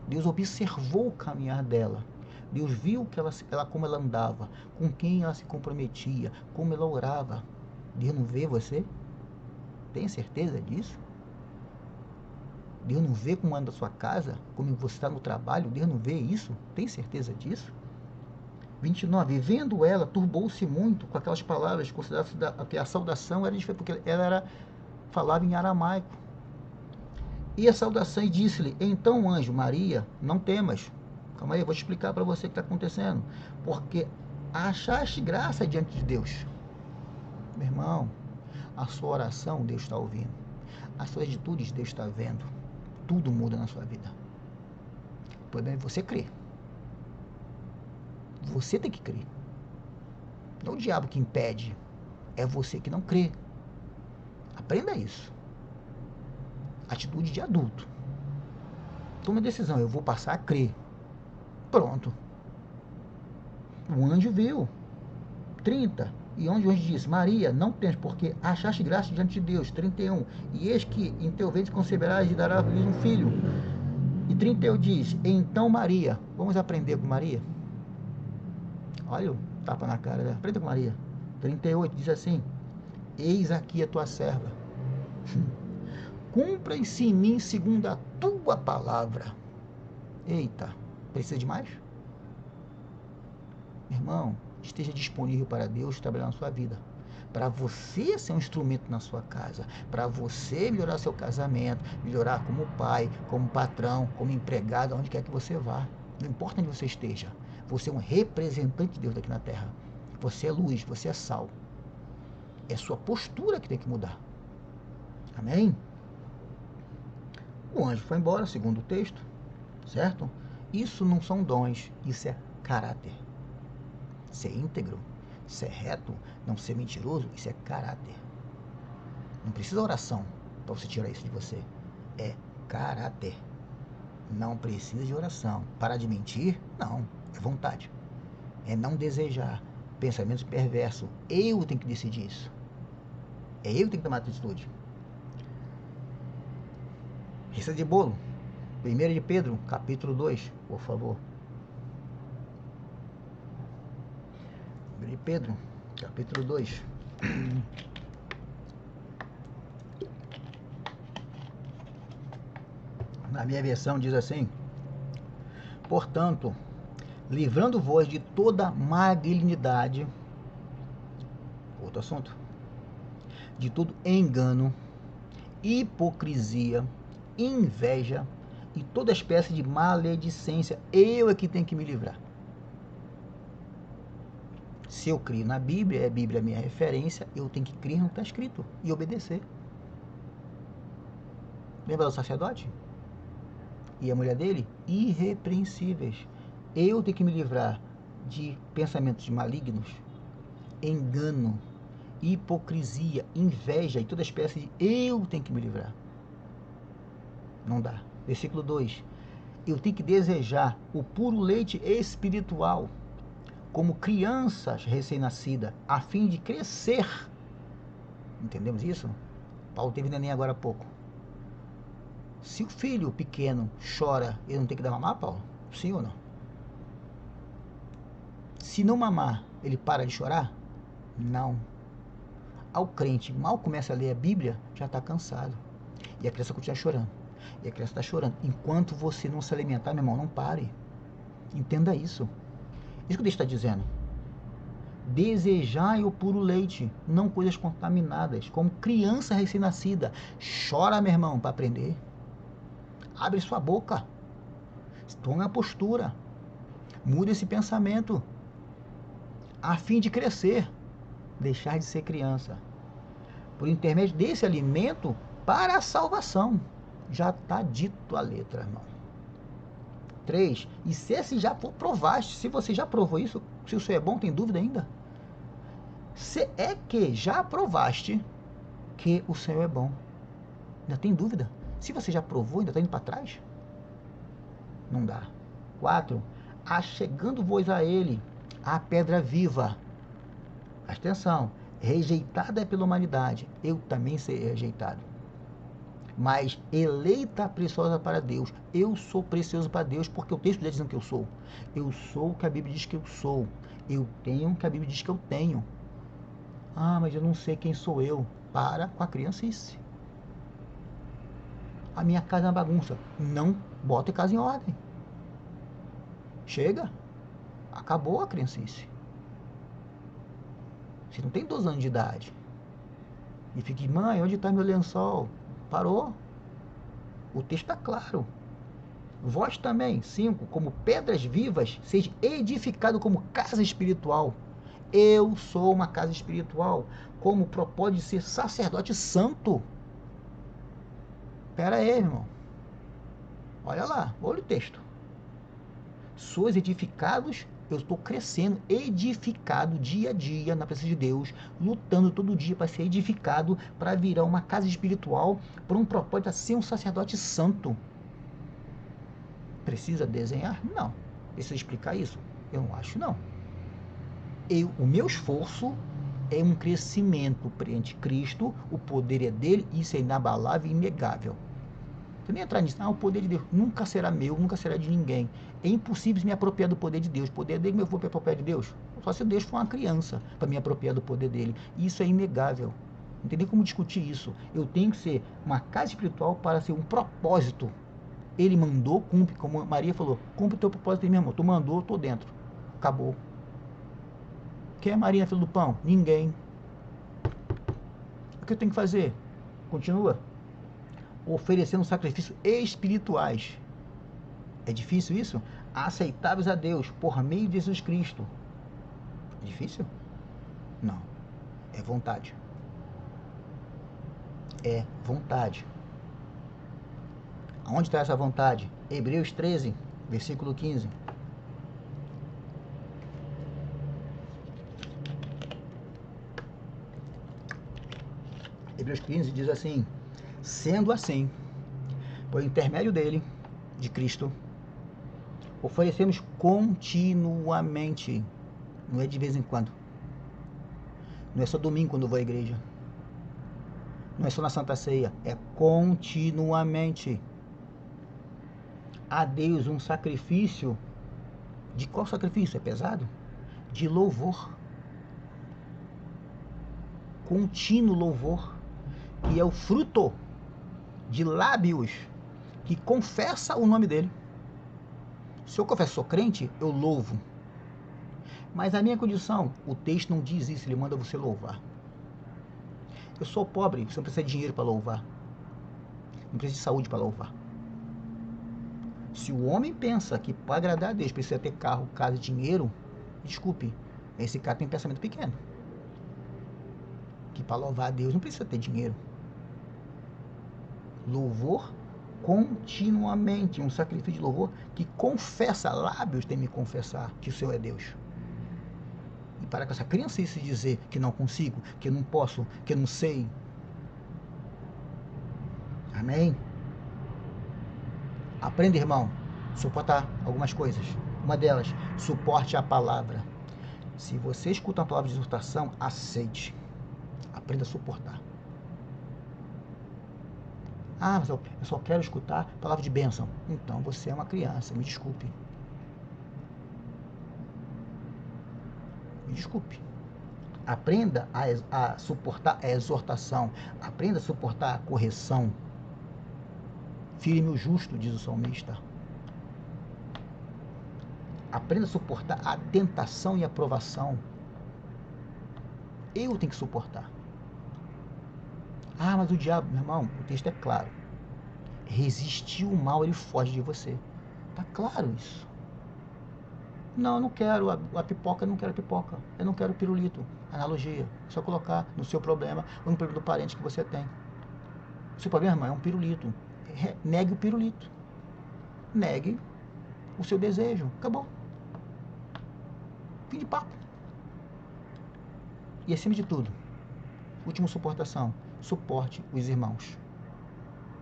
S2: Deus observou o caminhar dela. Deus viu que como ela andava, com quem ela se comprometia, como ela orava. Deus não vê você? Tem certeza disso? Deus não vê como anda a sua casa, como você está no trabalho? Deus não vê isso? Tem certeza disso? 29. Vendo ela, turbou-se muito com aquelas palavras, consideradas que a saudação era diferente, porque ela falava em aramaico. E a saudação, e disse-lhe: Então, anjo, Maria, não temas. Calma aí, eu vou te explicar para você o que está acontecendo. Porque achaste graça diante de Deus. Meu irmão, a sua oração Deus está ouvindo. As suas atitudes Deus está vendo. Tudo muda na sua vida. O problema é você crer. Você tem que crer. Não é o diabo que impede. É você que não crê. Aprenda isso. Atitude de adulto. Toma a decisão. Eu vou passar a crer. Pronto. O anjo viu. 30. E onde o anjo disse: Maria, não temas, porque achaste graça diante de Deus. 31. E eis que em teu ventre conceberás e darás a luz um filho. E 31 diz: Então Maria. Vamos aprender com Maria? Olha o tapa na cara dela. Aprenda com Maria. 38 diz assim: Eis aqui a tua serva. Cumpra-se em mim segundo a tua palavra. Eita, precisa de mais? Meu irmão, esteja disponível para Deus trabalhar na sua vida. Para você ser um instrumento na sua casa. Para você melhorar seu casamento. Melhorar como pai, como patrão, como empregado, onde quer que você vá. Não importa onde você esteja. Você é um representante de Deus aqui na terra. Você é luz, você é sal. É sua postura que tem que mudar. Amém? O anjo foi embora, segundo o texto, certo? Isso não são dons, isso é caráter. Ser íntegro, ser reto, não ser mentiroso, isso é caráter. Não precisa oração para você tirar isso de você. É caráter. Não precisa de oração. Parar de mentir? Não. É vontade. É não desejar. Pensamentos perversos. Eu tenho que decidir isso. É eu que tenho que tomar atitude. Receita de bolo. 1 de Pedro, capítulo 2, por favor. 1 de Pedro, capítulo 2. Na minha versão diz assim: Portanto, livrando-vos de toda malignidade, outro assunto, de todo engano, hipocrisia, inveja e toda espécie de maledicência, eu é que tenho que me livrar. Se eu crio na Bíblia, a Bíblia é a minha referência, eu tenho que crer no que está escrito e obedecer. Lembra do sacerdote? E a mulher dele? Irrepreensíveis. Eu tenho que me livrar de pensamentos malignos, engano, hipocrisia, inveja e toda espécie de... Eu tenho que me livrar. Não dá. Versículo 2. Eu tenho que desejar o puro leite espiritual, como crianças recém-nascidas, a fim de crescer. Entendemos isso? Paulo teve neném agora há pouco. Se o filho pequeno chora, ele não tem que dar mamar, Paulo? Sim ou não? Se não mamar, ele para de chorar? Não. Ao crente, mal começa a ler a Bíblia, já está cansado. E a criança continua chorando. E a criança está chorando. Enquanto você não se alimentar, meu irmão, não pare. Entenda isso. Isso que Deus está dizendo. Desejai o puro leite, não coisas contaminadas, como criança recém-nascida. Chora, meu irmão, para aprender. Abre sua boca. Tome a postura. Muda esse pensamento, a fim de crescer, deixar de ser criança. Por intermédio desse alimento para a salvação. Já está dito a letra, irmão. 3. E se já provaste, se você já provou isso, se o Senhor é bom, tem dúvida ainda? Se é que já provaste que o Senhor é bom. Ainda tem dúvida? Se você já provou, ainda está indo para trás? Não dá. 4. Achegando-vos a ele, a pedra viva. Presta atenção. Rejeitada pela humanidade. Eu também serei rejeitado. Mas eleita preciosa para Deus. Eu sou precioso para Deus porque o texto está dizendo que eu sou. Eu sou o que a Bíblia diz que eu sou. Eu tenho o que a Bíblia diz que eu tenho. Ah, mas eu não sei quem sou eu. Para com a criancice. A minha casa é uma bagunça. Não bota a casa em ordem. Chega. Acabou a criancice. Você não tem 12 anos de idade. E fique, mãe, onde está meu lençol? Parou. O texto está claro. Vós também, 5, como pedras vivas, seja edificado como casa espiritual. Eu sou uma casa espiritual, como propósito de ser sacerdote santo. Pera aí, irmão. Olha lá, olha o texto. Sois edificados, eu estou crescendo, edificado dia a dia na presença de Deus, lutando todo dia para ser edificado, para virar uma casa espiritual, por um propósito de ser um sacerdote santo. Precisa desenhar? Não. Precisa explicar isso? Eu não acho, não. O meu esforço é um crescimento perante Cristo, o poder é dele, isso é inabalável e inegável. Você nem entrar nisso, o poder de Deus nunca será meu, nunca será de ninguém. É impossível me apropriar do poder de Deus. O poder dele, eu vou me apropriar de Deus? Só se Deus for uma criança para me apropriar do poder dele. Isso é inegável. Não tem nem como discutir isso. Eu tenho que ser uma casa espiritual para ser um propósito. Ele mandou, cumpre, como Maria falou, cumpre o teu propósito aí, meu irmão. Tu mandou, tô dentro. Acabou. Quem é Maria, filha do pão? Ninguém. O que eu tenho que fazer? Continua. Oferecendo sacrifícios espirituais. É difícil isso? Aceitáveis a Deus, por meio de Jesus Cristo. É difícil? Não. É vontade. É vontade. Aonde está essa vontade? Hebreus 13, versículo 15. Hebreus 15 diz assim: sendo assim, por intermédio dele, de Cristo, oferecemos continuamente, não é de vez em quando, não é só domingo quando eu vou à igreja, não é só na Santa Ceia, é continuamente a Deus um sacrifício. De qual sacrifício? É pesado? De louvor, contínuo louvor, que é o fruto de lábios que confessa o nome dele. Se eu confesso, sou crente, eu louvo. Mas a minha condição, o texto não diz isso, ele manda você louvar. Eu sou pobre, você não precisa de dinheiro para louvar. Não precisa de saúde para louvar. Se o homem pensa que para agradar a Deus precisa ter carro, casa e dinheiro, desculpe, esse cara tem pensamento pequeno. Que para louvar a Deus não precisa ter dinheiro. Louvor continuamente, um sacrifício de louvor que confessa, lábios tem que me confessar que o Senhor é Deus. E para com essa criancice dizer que não consigo, que eu não posso, que eu não sei. Amém? Aprenda, irmão, suportar algumas coisas. Uma delas, suporte a palavra. Se você escuta uma palavra de exortação, aceite. Aprenda a suportar. Ah, mas eu só quero escutar palavra de bênção. Então você é uma criança, me desculpe. Me desculpe. Aprenda a suportar a exortação. Aprenda a suportar a correção. Firme o justo, diz o salmista. Aprenda a suportar a tentação e a provação. Eu tenho que suportar. Ah, mas o diabo, meu irmão, o texto é claro. Resistir o mal, ele foge de você. Está claro isso. Não, eu não quero a pipoca, eu não quero pipoca. Eu não quero pirulito. Analogia. Só colocar no seu problema ou no problema do parente que você tem. O seu problema, irmão, é um pirulito. Negue o pirulito. Negue o seu desejo. Acabou. Fim de papo. E acima de tudo, última suportação, suporte os irmãos.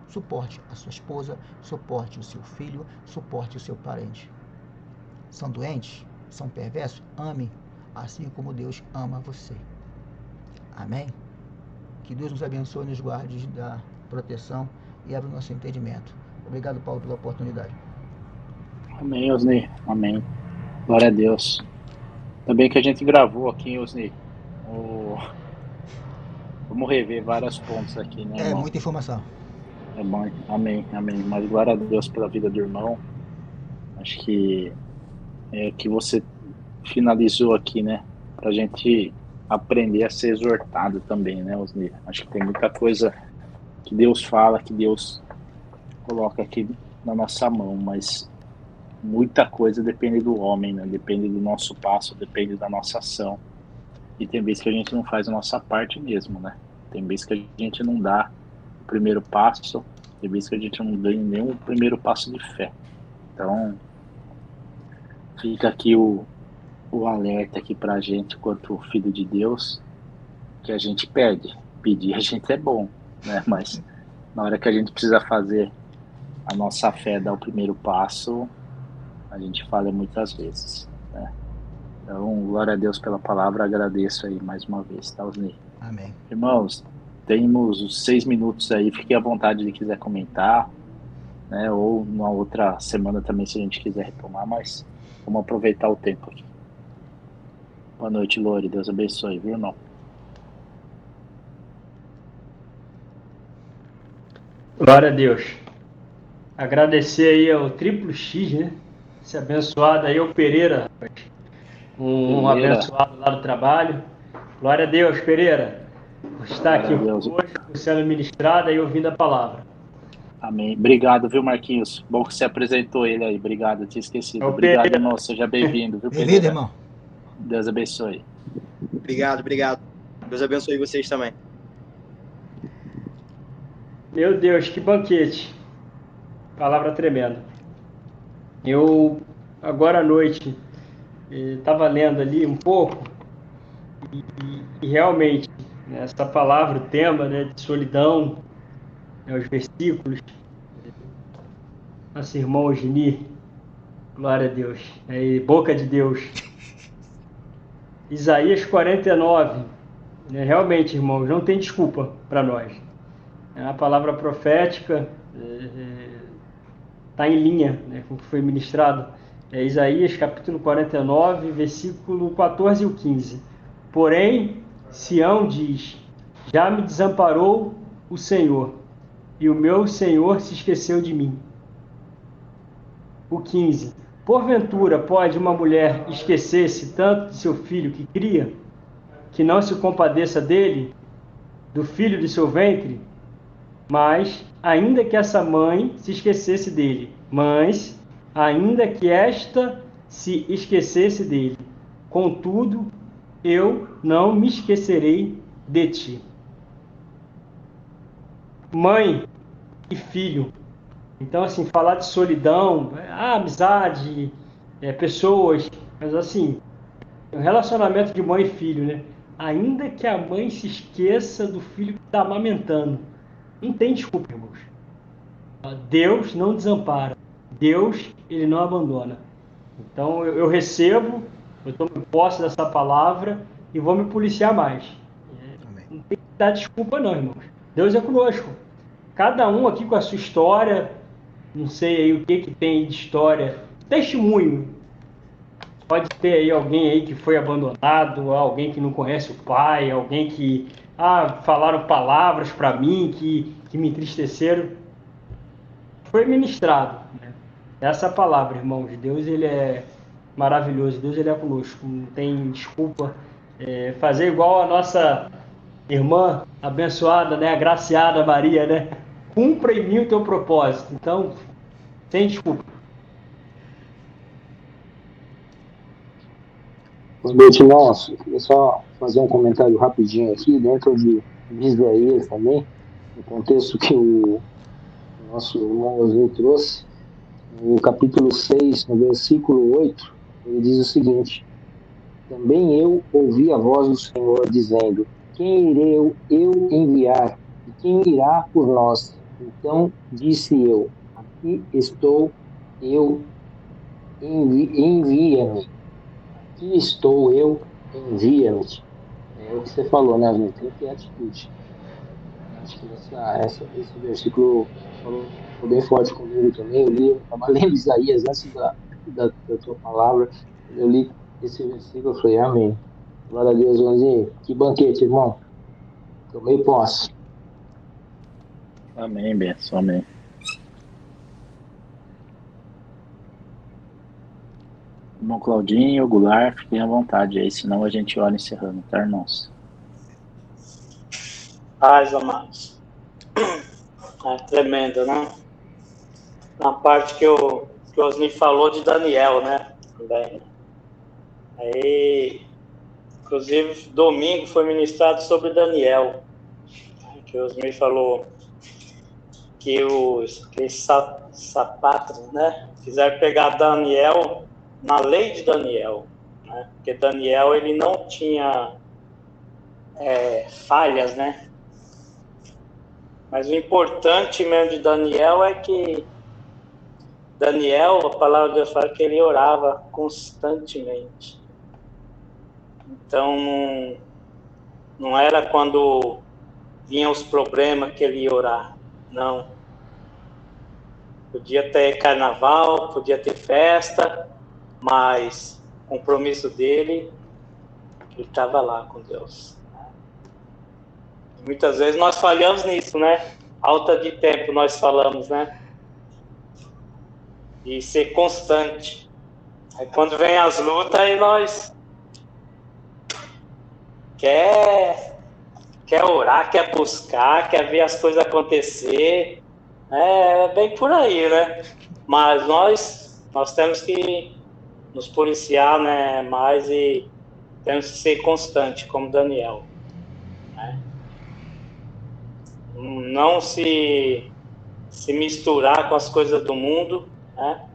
S2: Suporte a sua esposa, suporte o seu filho, suporte o seu parente. São doentes? São perversos? Ame, assim como Deus ama você. Amém? Que Deus nos abençoe e nos guarde da proteção e abra o nosso entendimento. Obrigado, Paulo, pela oportunidade.
S1: Amém, Osni. Amém. Glória a Deus. Também que a gente gravou aqui, Osni. Vamos rever vários pontos aqui, né, irmão?
S2: Muita informação.
S1: É bom. Amém, amém. Mas glória a Deus pela vida do irmão. Acho que é que você finalizou aqui, né? Pra gente aprender a ser exortado também, né, Osni? Acho que tem muita coisa que Deus fala, que Deus coloca aqui na nossa mão, mas muita coisa depende do homem, né? Depende do nosso passo, depende da nossa ação. E tem vezes que a gente não faz a nossa parte mesmo, né? Tem vezes que a gente não dá o primeiro passo, tem vezes que a gente não ganha nenhum primeiro passo de fé. Então, fica aqui o alerta aqui pra gente, quanto filho de Deus, que a gente pede. Pedir a gente é bom, né? Mas na hora que a gente precisa fazer a nossa fé, dar o primeiro passo, a gente falha muitas vezes, né? Então, glória a Deus pela palavra, agradeço aí mais uma vez, tá, Osni?
S2: Amém.
S1: Irmãos, temos os 6 minutos aí, fiquem à vontade de quiser comentar, né? Ou numa outra semana também, se a gente quiser retomar, mas vamos aproveitar o tempo aqui. Boa noite, Lore, Deus abençoe, viu, irmão?
S4: Glória a Deus. Agradecer aí ao Triplo X, né? Esse abençoado aí, o Pereira, um abençoado lá do trabalho. Glória a Deus, Pereira, por estar aqui hoje, por sendo ministrado e ouvindo a palavra.
S1: Amém. Obrigado, viu, Marquinhos? Bom que você apresentou ele aí. Obrigado, eu tinha esquecido. Obrigado,
S4: Pereira.
S1: irmão. Seja bem-vindo, viu,
S2: Bem-vindo, irmão.
S1: Deus abençoe.
S5: Obrigado. Deus abençoe vocês também.
S4: Meu Deus, que banquete. Palavra tremenda. Eu, agora à noite, estava lendo ali um pouco e realmente, né, essa palavra, o tema, né, de solidão, né, os versículos, nosso irmão Gini, glória a Deus, boca de Deus. Isaías 49, né, realmente, irmãos, não tem desculpa para nós. A palavra profética está em linha, né, com o que foi ministrado. Isaías capítulo 49, versículo 14 e 15. Porém, Sião diz, já me desamparou o Senhor, e o meu Senhor se esqueceu de mim. O 15. Porventura pode uma mulher esquecer-se tanto de seu filho que cria, que não se compadeça dele, do filho de seu ventre? Mas, ainda que essa mãe se esquecesse dele, mas, ainda que esta se esquecesse dele, contudo, eu não me esquecerei de ti. Mãe e filho. Então, assim, falar de solidão, amizade, pessoas, mas assim, o relacionamento de mãe e filho, né? Ainda que a mãe se esqueça do filho que está amamentando, não tem desculpa, irmãos. Deus não desampara. Deus, ele não abandona. Então, eu recebo, eu tomo posse dessa palavra e vou me policiar mais. Não tem que dar desculpa não, irmãos. Deus é conosco. Cada um aqui com a sua história, não sei aí o que tem de história. Testemunho. Pode ter aí alguém aí que foi abandonado, alguém que não conhece o pai, alguém que falaram palavras para mim que me entristeceram. Foi ministrado, né? Essa palavra, irmãos, Deus ele é maravilhoso, Deus ele é conosco, não tem desculpa. Fazer igual a nossa irmã abençoada, né, agraciada Maria, né? Cumpra em mim o teu propósito. Então, sem desculpa.
S6: Meus irmãos, eu queria só fazer um comentário rapidinho aqui, dentro de Isaías também, no contexto que o nosso irmão Oswald trouxe, no capítulo 6, no versículo 8, ele diz o seguinte: também eu ouvi a voz do Senhor dizendo: quem irei eu enviar? E quem irá por nós? Então disse eu: aqui estou eu, envia-me. Aqui estou eu, envia-me. É o que você falou, né, gente? Tem que ter atitude. Acho que esse versículo falou bem forte comigo também. Eu estava lendo Isaías antes da tua palavra. Quando eu li esse versículo, eu falei, amém. Glória a Deus, Joãozinho. Que banquete, irmão. Tomei posse.
S1: Amém, benção, amém. Irmão Claudinho, Goulart, fiquem à vontade aí, senão a gente olha encerrando, tá, irmãos?
S7: Paz, amados. É tremendo, né? Na parte que o Osni falou de Daniel, né? Também. Aí, inclusive, domingo foi ministrado sobre Daniel, que o Osni falou que os sapatros, né? Fizeram pegar Daniel na lei de Daniel, né? Porque Daniel, ele não tinha falhas, né? Mas o importante mesmo de Daniel é que Daniel, a palavra de Deus fala que ele orava constantemente. Então, não era quando vinham os problemas que ele ia orar, não. Podia ter carnaval, podia ter festa, mas o compromisso dele, ele estava lá com Deus. Muitas vezes nós falhamos nisso, né? Alta de tempo nós falamos, né? E ser constante. Aí quando vem as lutas, aí nós quer orar, quer buscar, quer ver as coisas acontecer. É bem por aí, né? Mas nós temos que nos policiar, né, mais e temos que ser constante, como Daniel. Né? Não se misturar com as coisas do mundo, né?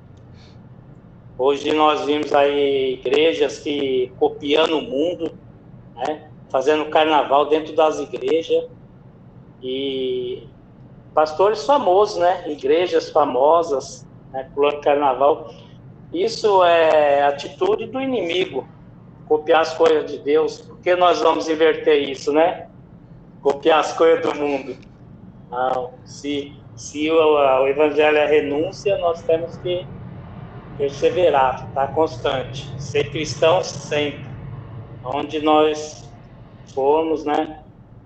S7: Hoje nós vimos aí igrejas que copiando o mundo, né? Fazendo carnaval dentro das igrejas e pastores famosos, né? Igrejas famosas, né? Pulando carnaval. Isso é atitude do inimigo, copiar as coisas de Deus. Por que nós vamos inverter isso, né? Copiar as coisas do mundo. Não. Se o evangelho é renúncia, nós temos que perseverar, estar constante, ser cristão sempre, onde nós formos, né?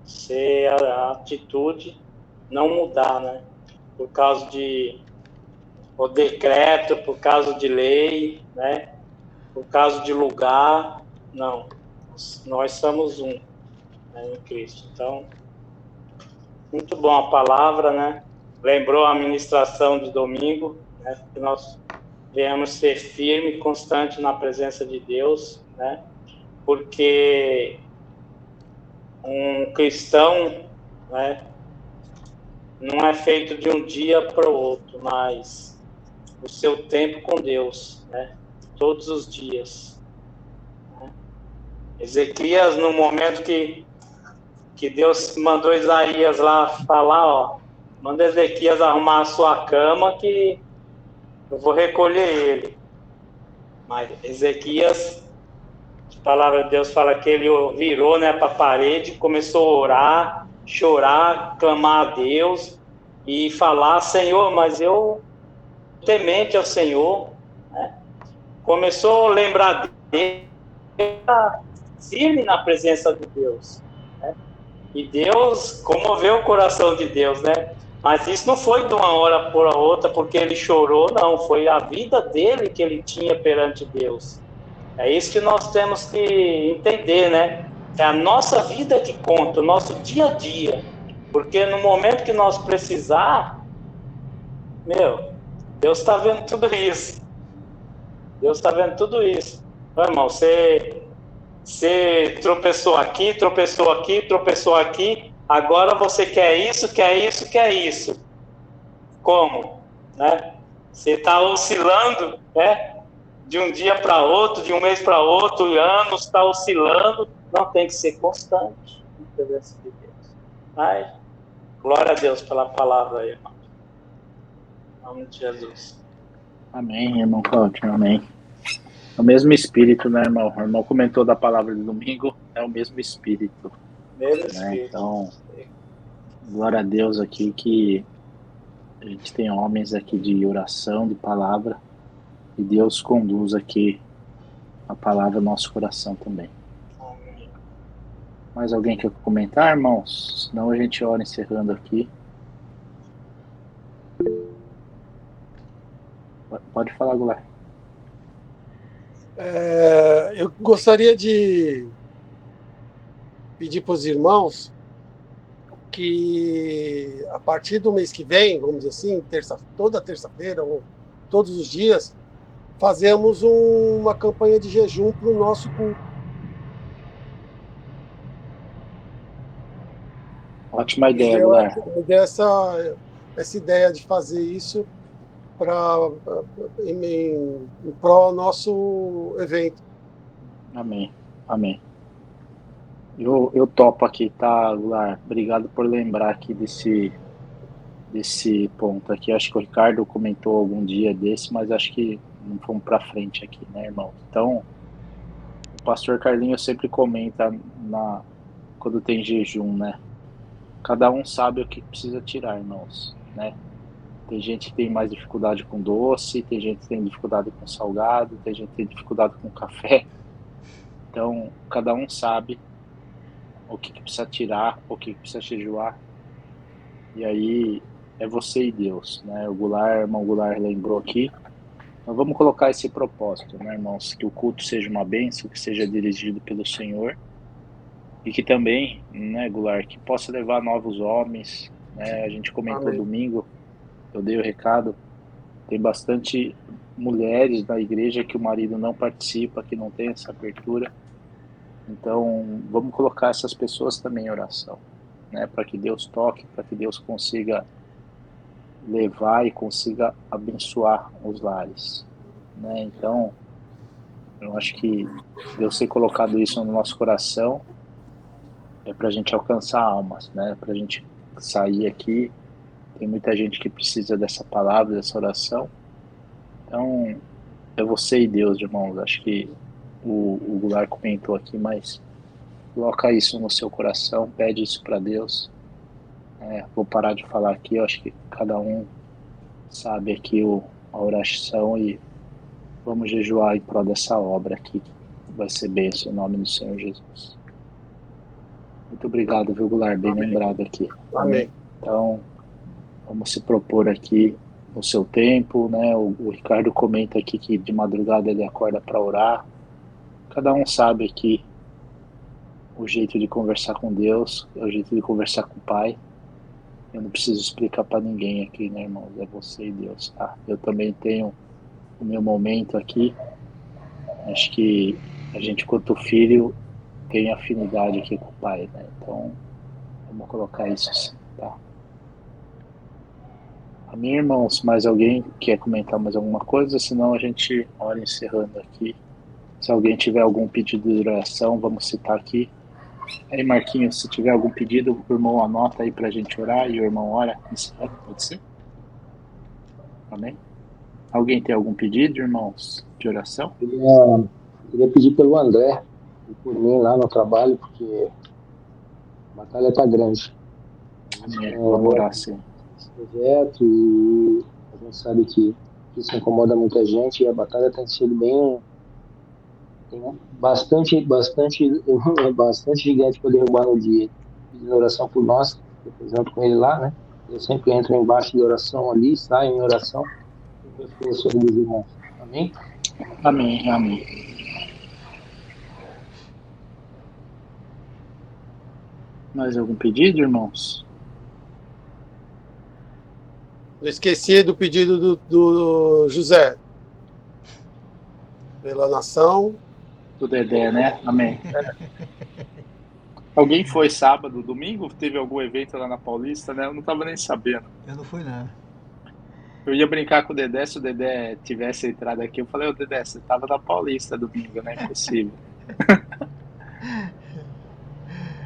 S7: Ser a atitude, não mudar, né? Por causa de o decreto, por causa de lei, né? Por causa de lugar, não. Nós somos um, né, em Cristo. Então, muito bom a palavra, né? Lembrou a ministração de domingo, né? Que nós venhamos ser firme e constante na presença de Deus, né? Porque um cristão, né, não é feito de um dia para o outro, mas o seu tempo com Deus, né? Todos os dias. Né? Ezequias, no momento que Deus mandou Isaías lá falar, ó, manda Ezequias arrumar a sua cama que eu vou recolher ele. Mas Ezequias, a palavra de Deus fala que ele virou, né, para a parede, começou a orar, chorar, clamar a Deus e falar, Senhor, mas eu temente ao Senhor, né? Começou a lembrar dele, firme na presença de Deus, né? E Deus comoveu o coração de Deus, né? Mas isso não foi de uma hora por outra porque ele chorou, não. Foi a vida dele que ele tinha perante Deus. É isso que nós temos que entender, né? É a nossa vida que conta, o nosso dia a dia. Porque no momento que nós precisar, Deus está vendo tudo isso. Deus está vendo tudo isso. Meu irmão, você Você tropeçou aqui, tropeçou aqui, tropeçou aqui. Agora você quer isso, quer isso, quer isso. Como? Né? Você está oscilando, né? De um dia para outro, de um mês para outro, anos, está oscilando. Não, tem que ser constante. Mas, glória a Deus pela palavra aí, irmão. Em nome de Jesus.
S1: Amém, irmão Cláudio, amém. É o mesmo espírito, né, irmão? O irmão comentou da palavra de domingo, é o mesmo espírito.
S7: Mesmo
S1: Né?
S7: espírito.
S1: Então, glória a Deus aqui que a gente tem homens aqui de oração, de palavra, e Deus conduz aqui a palavra no nosso coração também.
S7: Amém.
S1: Mais alguém quer comentar, irmãos? Senão a gente ora encerrando aqui. Pode falar, Goulart.
S3: Eu gostaria de pedir para os irmãos que, a partir do mês que vem, vamos dizer assim, toda terça-feira ou todos os dias, fazemos uma campanha de jejum para o nosso culto.
S1: Ótima ideia, Goulart.
S3: Me deu essa ideia de fazer isso em prol do nosso evento.
S1: Amém, amém. Eu topo aqui, tá, Goulart? Obrigado por lembrar aqui desse ponto aqui. Acho que o Ricardo comentou algum dia desse, mas acho que não fomos para frente aqui, né, irmão? Então, o pastor Carlinhos sempre comenta quando tem jejum, né? Cada um sabe o que precisa tirar, irmãos, né? Tem gente que tem mais dificuldade com doce, tem gente que tem dificuldade com salgado, tem gente que tem dificuldade com café. Então, cada um sabe o que precisa tirar, o que precisa jejuar. E aí é você e Deus, né? O irmão Goulart lembrou aqui. Então vamos colocar esse propósito, né, irmãos? Que o culto seja uma bênção, que seja dirigido pelo Senhor. E que também, né, Goulart, que possa levar novos homens, né? A gente comentou domingo, eu dei o recado, tem bastante mulheres na igreja que o marido não participa, que não tem essa abertura. Então, vamos colocar essas pessoas também em oração, né? Para que Deus toque, para que Deus consiga levar e consiga abençoar os lares, né? Então, eu acho que Deus ter colocado isso no nosso coração é para a gente alcançar almas, né? Para a gente sair aqui. Tem muita gente que precisa dessa palavra, dessa oração. Então, é você e Deus, irmãos. Acho que o Goulart comentou aqui, mas coloca isso no seu coração, pede isso para Deus. Vou parar de falar aqui, eu acho que cada um sabe aqui a oração e vamos jejuar em prol dessa obra aqui. Vai ser bênção em nome do Senhor Jesus. Muito obrigado, viu, Goulart? Bem lembrado aqui.
S3: Amém.
S1: Então, vamos se propor aqui no seu tempo, né? O Ricardo comenta aqui que de madrugada ele acorda para orar. Cada um sabe aqui o jeito de conversar com Deus, é o jeito de conversar com o Pai. Eu não preciso explicar para ninguém aqui, né, irmãos? É você e Deus, tá? Eu também tenho o meu momento aqui. Acho que a gente, quanto filho, tem afinidade aqui com o Pai, né? Então, vamos colocar isso assim, tá? Amém, irmãos? Mais alguém quer comentar mais alguma coisa? Senão a gente ora encerrando aqui. Se alguém tiver algum pedido de oração, vamos citar aqui. Aí, Marquinhos, se tiver algum pedido, o irmão anota aí pra gente orar e o irmão ora. Encerra, pode ser? Amém? Alguém tem algum pedido, irmãos, de oração?
S6: Eu queria pedir pelo André e por mim lá no trabalho, porque a batalha está grande.
S1: Amém. Vamos orar, sim.
S6: Esse projeto e a gente sabe que isso incomoda muita gente e a batalha tem sido bem... Tem bastante gigante para derrubar no dia. Pedindo oração por nós, eu estou junto com ele lá, né? Eu sempre entro embaixo de oração ali, saio em oração. Eu peço sobre os irmãos. Amém?
S1: Amém, amém. Mais algum pedido, irmãos?
S3: Eu esqueci do pedido do José. Pela nação,
S1: do Dedé, né? Amém. Alguém foi sábado, domingo? Teve algum evento lá na Paulista, né? Eu não tava nem sabendo.
S2: Eu não fui, não.
S1: Eu ia brincar com o Dedé, se o Dedé tivesse entrado aqui. Eu falei, ô Dedé, você tava na Paulista domingo, né? Impossível.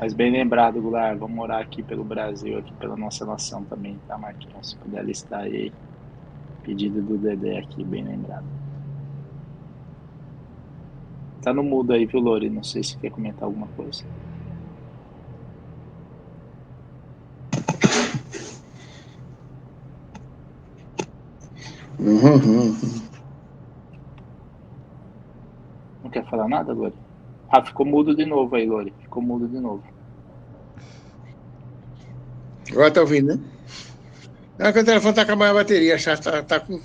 S1: Mas bem lembrado, Goulart, vamos orar aqui pelo Brasil, aqui pela nossa nação também, tá, Marquinhos? Se puder listar aí, pedido do Dedé aqui, bem lembrado. Tá no mudo aí, viu, Lori? Não sei se quer comentar alguma coisa. Não quer falar nada, Lori? Ah, ficou mudo de novo aí, Lori. Ficou mudo de novo.
S8: Agora tá ouvindo, né? Não, que o telefone tá com a bateria, acho que tá com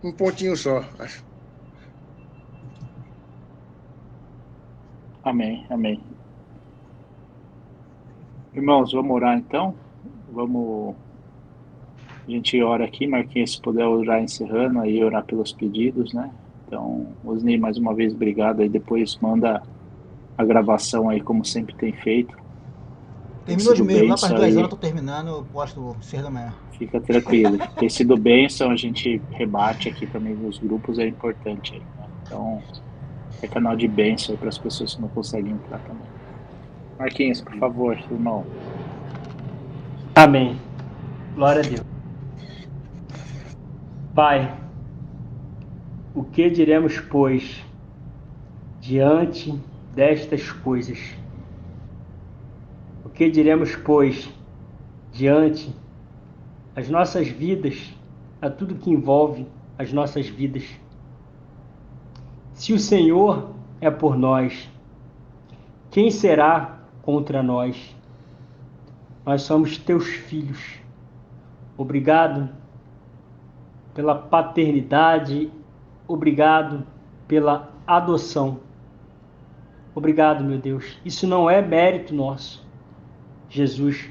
S8: um pontinho só, acho.
S1: Amém, amém. Irmãos, vamos orar então? Vamos... A gente ora aqui, Marquinhos, se puder orar encerrando, aí orar pelos pedidos, né? Então, Osni, mais uma vez, obrigado. Aí depois manda a gravação aí, como sempre tem feito.
S2: Terminou de meio, lá para as 2 horas eu tô terminando, eu posto 6 da manhã.
S1: Fica tranquilo. Tem sido bênção, a gente rebate aqui também nos grupos, é importante aí, né? Então, é canal de bênção aí para as pessoas que não conseguem entrar também. Marquinhos, por favor, irmão.
S4: Amém. Glória a Deus. Pai, o que diremos, pois, diante destas coisas? O que diremos, pois, diante as nossas vidas, a tudo que envolve as nossas vidas? Se o Senhor é por nós, quem será contra nós? Nós somos teus filhos. Obrigado pela paternidade, obrigado pela adoção. Obrigado, meu Deus. Isso não é mérito nosso. Jesus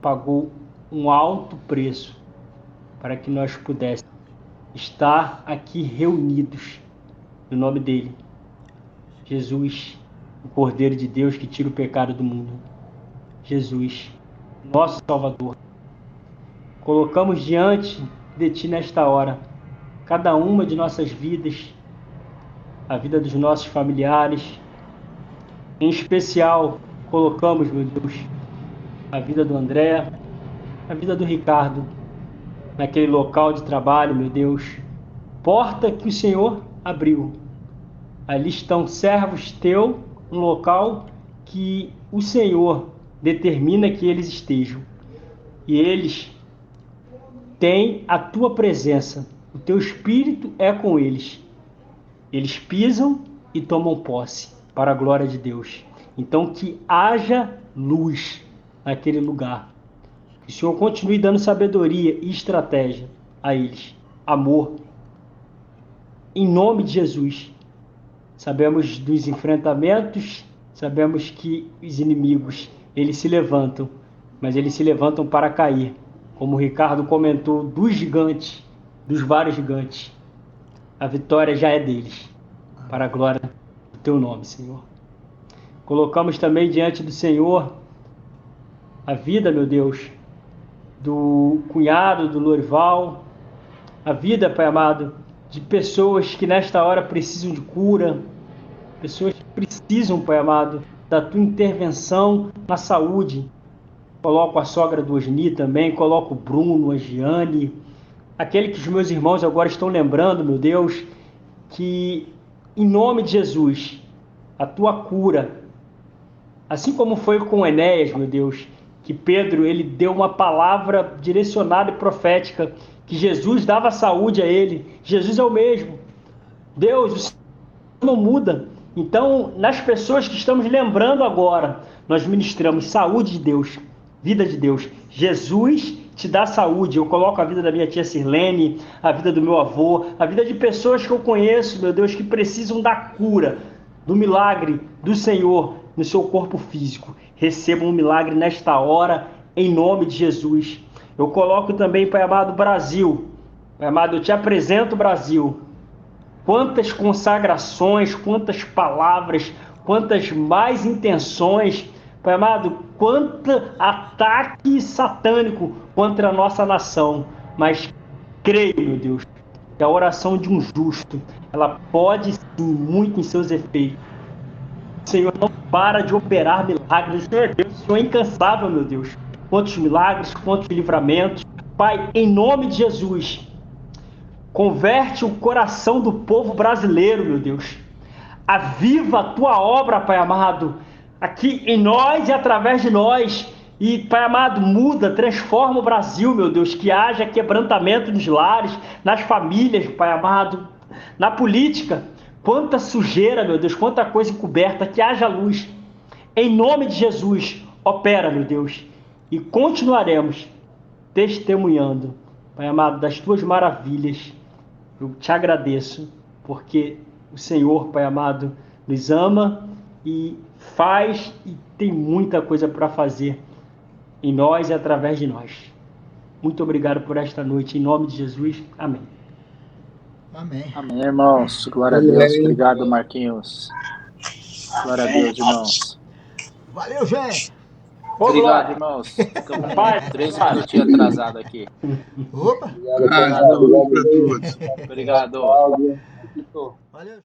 S4: pagou um alto preço para que nós pudéssemos estar aqui reunidos no nome dele. Jesus, o Cordeiro de Deus que tira o pecado do mundo. Jesus, nosso Salvador. Colocamos diante de ti nesta hora cada uma de nossas vidas, a vida dos nossos familiares. Em especial, colocamos, meu Deus, a vida do André, a vida do Ricardo, naquele local de trabalho, meu Deus. Porta que o Senhor abriu. Ali estão servos teus, um local que o Senhor determina que eles estejam. E eles têm a tua presença. O teu Espírito é com eles. Eles pisam e tomam posse para a glória de Deus. Então que haja luz naquele lugar. Que o Senhor continue dando sabedoria e estratégia a eles. Amor. Em nome de Jesus. Sabemos dos enfrentamentos, sabemos que os inimigos, eles se levantam, mas eles se levantam para cair. Como o Ricardo comentou, dos gigantes, dos vários gigantes. A vitória já é deles, para a glória do teu nome, Senhor. Colocamos também diante do Senhor a vida, meu Deus, do cunhado, do Lorival, a vida, Pai amado, de pessoas que nesta hora precisam de cura, pessoas que precisam, Pai amado, da tua intervenção na saúde. Coloco a sogra do Osni também, coloco o Bruno, a Giane, aquele que os meus irmãos agora estão lembrando, meu Deus, que em nome de Jesus, a tua cura, assim como foi com Enéas, meu Deus, que Pedro, ele deu uma palavra direcionada e profética, que Jesus dava saúde a ele. Jesus é o mesmo. Deus, o Senhor não muda. Então, nas pessoas que estamos lembrando agora, nós ministramos saúde de Deus, vida de Deus. Jesus te dá saúde. Eu coloco a vida da minha tia Sirlene, a vida do meu avô, a vida de pessoas que eu conheço, meu Deus, que precisam da cura, do milagre do Senhor no seu corpo físico. Recebam um milagre nesta hora, em nome de Jesus. Eu coloco também, Pai amado, Brasil. Pai amado, eu te apresento o Brasil. quantas consagrações, quantas palavras, quantas mais intenções, Pai amado, quanto ataque satânico contra a nossa nação. Mas creio, meu Deus, que a oração de um justo, ela pode sim muito em seus efeitos. O Senhor não para de operar milagres. O Senhor é Deus, o Senhor é incansável, meu Deus. Quantos milagres, quantos livramentos. Pai, em nome de Jesus, converte o coração do povo brasileiro, meu Deus. Aviva a tua obra, Pai amado, aqui em nós e através de nós. E, Pai amado, muda, transforma o Brasil, meu Deus, que haja quebrantamento nos lares, nas famílias, Pai amado, na política. Quanta sujeira, meu Deus, quanta coisa encoberta, que haja luz. Em nome de Jesus, opera, meu Deus, e continuaremos testemunhando, Pai amado, das tuas maravilhas. Eu te agradeço, porque o Senhor, Pai amado, nos ama e faz e tem muita coisa para fazer em nós e através de nós. Muito obrigado por esta noite, em nome de Jesus. Amém.
S2: Amém.
S1: Amém, irmãos. Glória a Deus. Obrigado, Marquinhos. Glória a Deus, irmãos.
S2: Valeu, gente.
S1: Obrigado, irmãos. Ficamos 13 minutinhos atrasados aqui.
S2: Opa.
S8: Obrigado para todos.
S1: Obrigado.
S6: Cláudio.
S2: Valeu.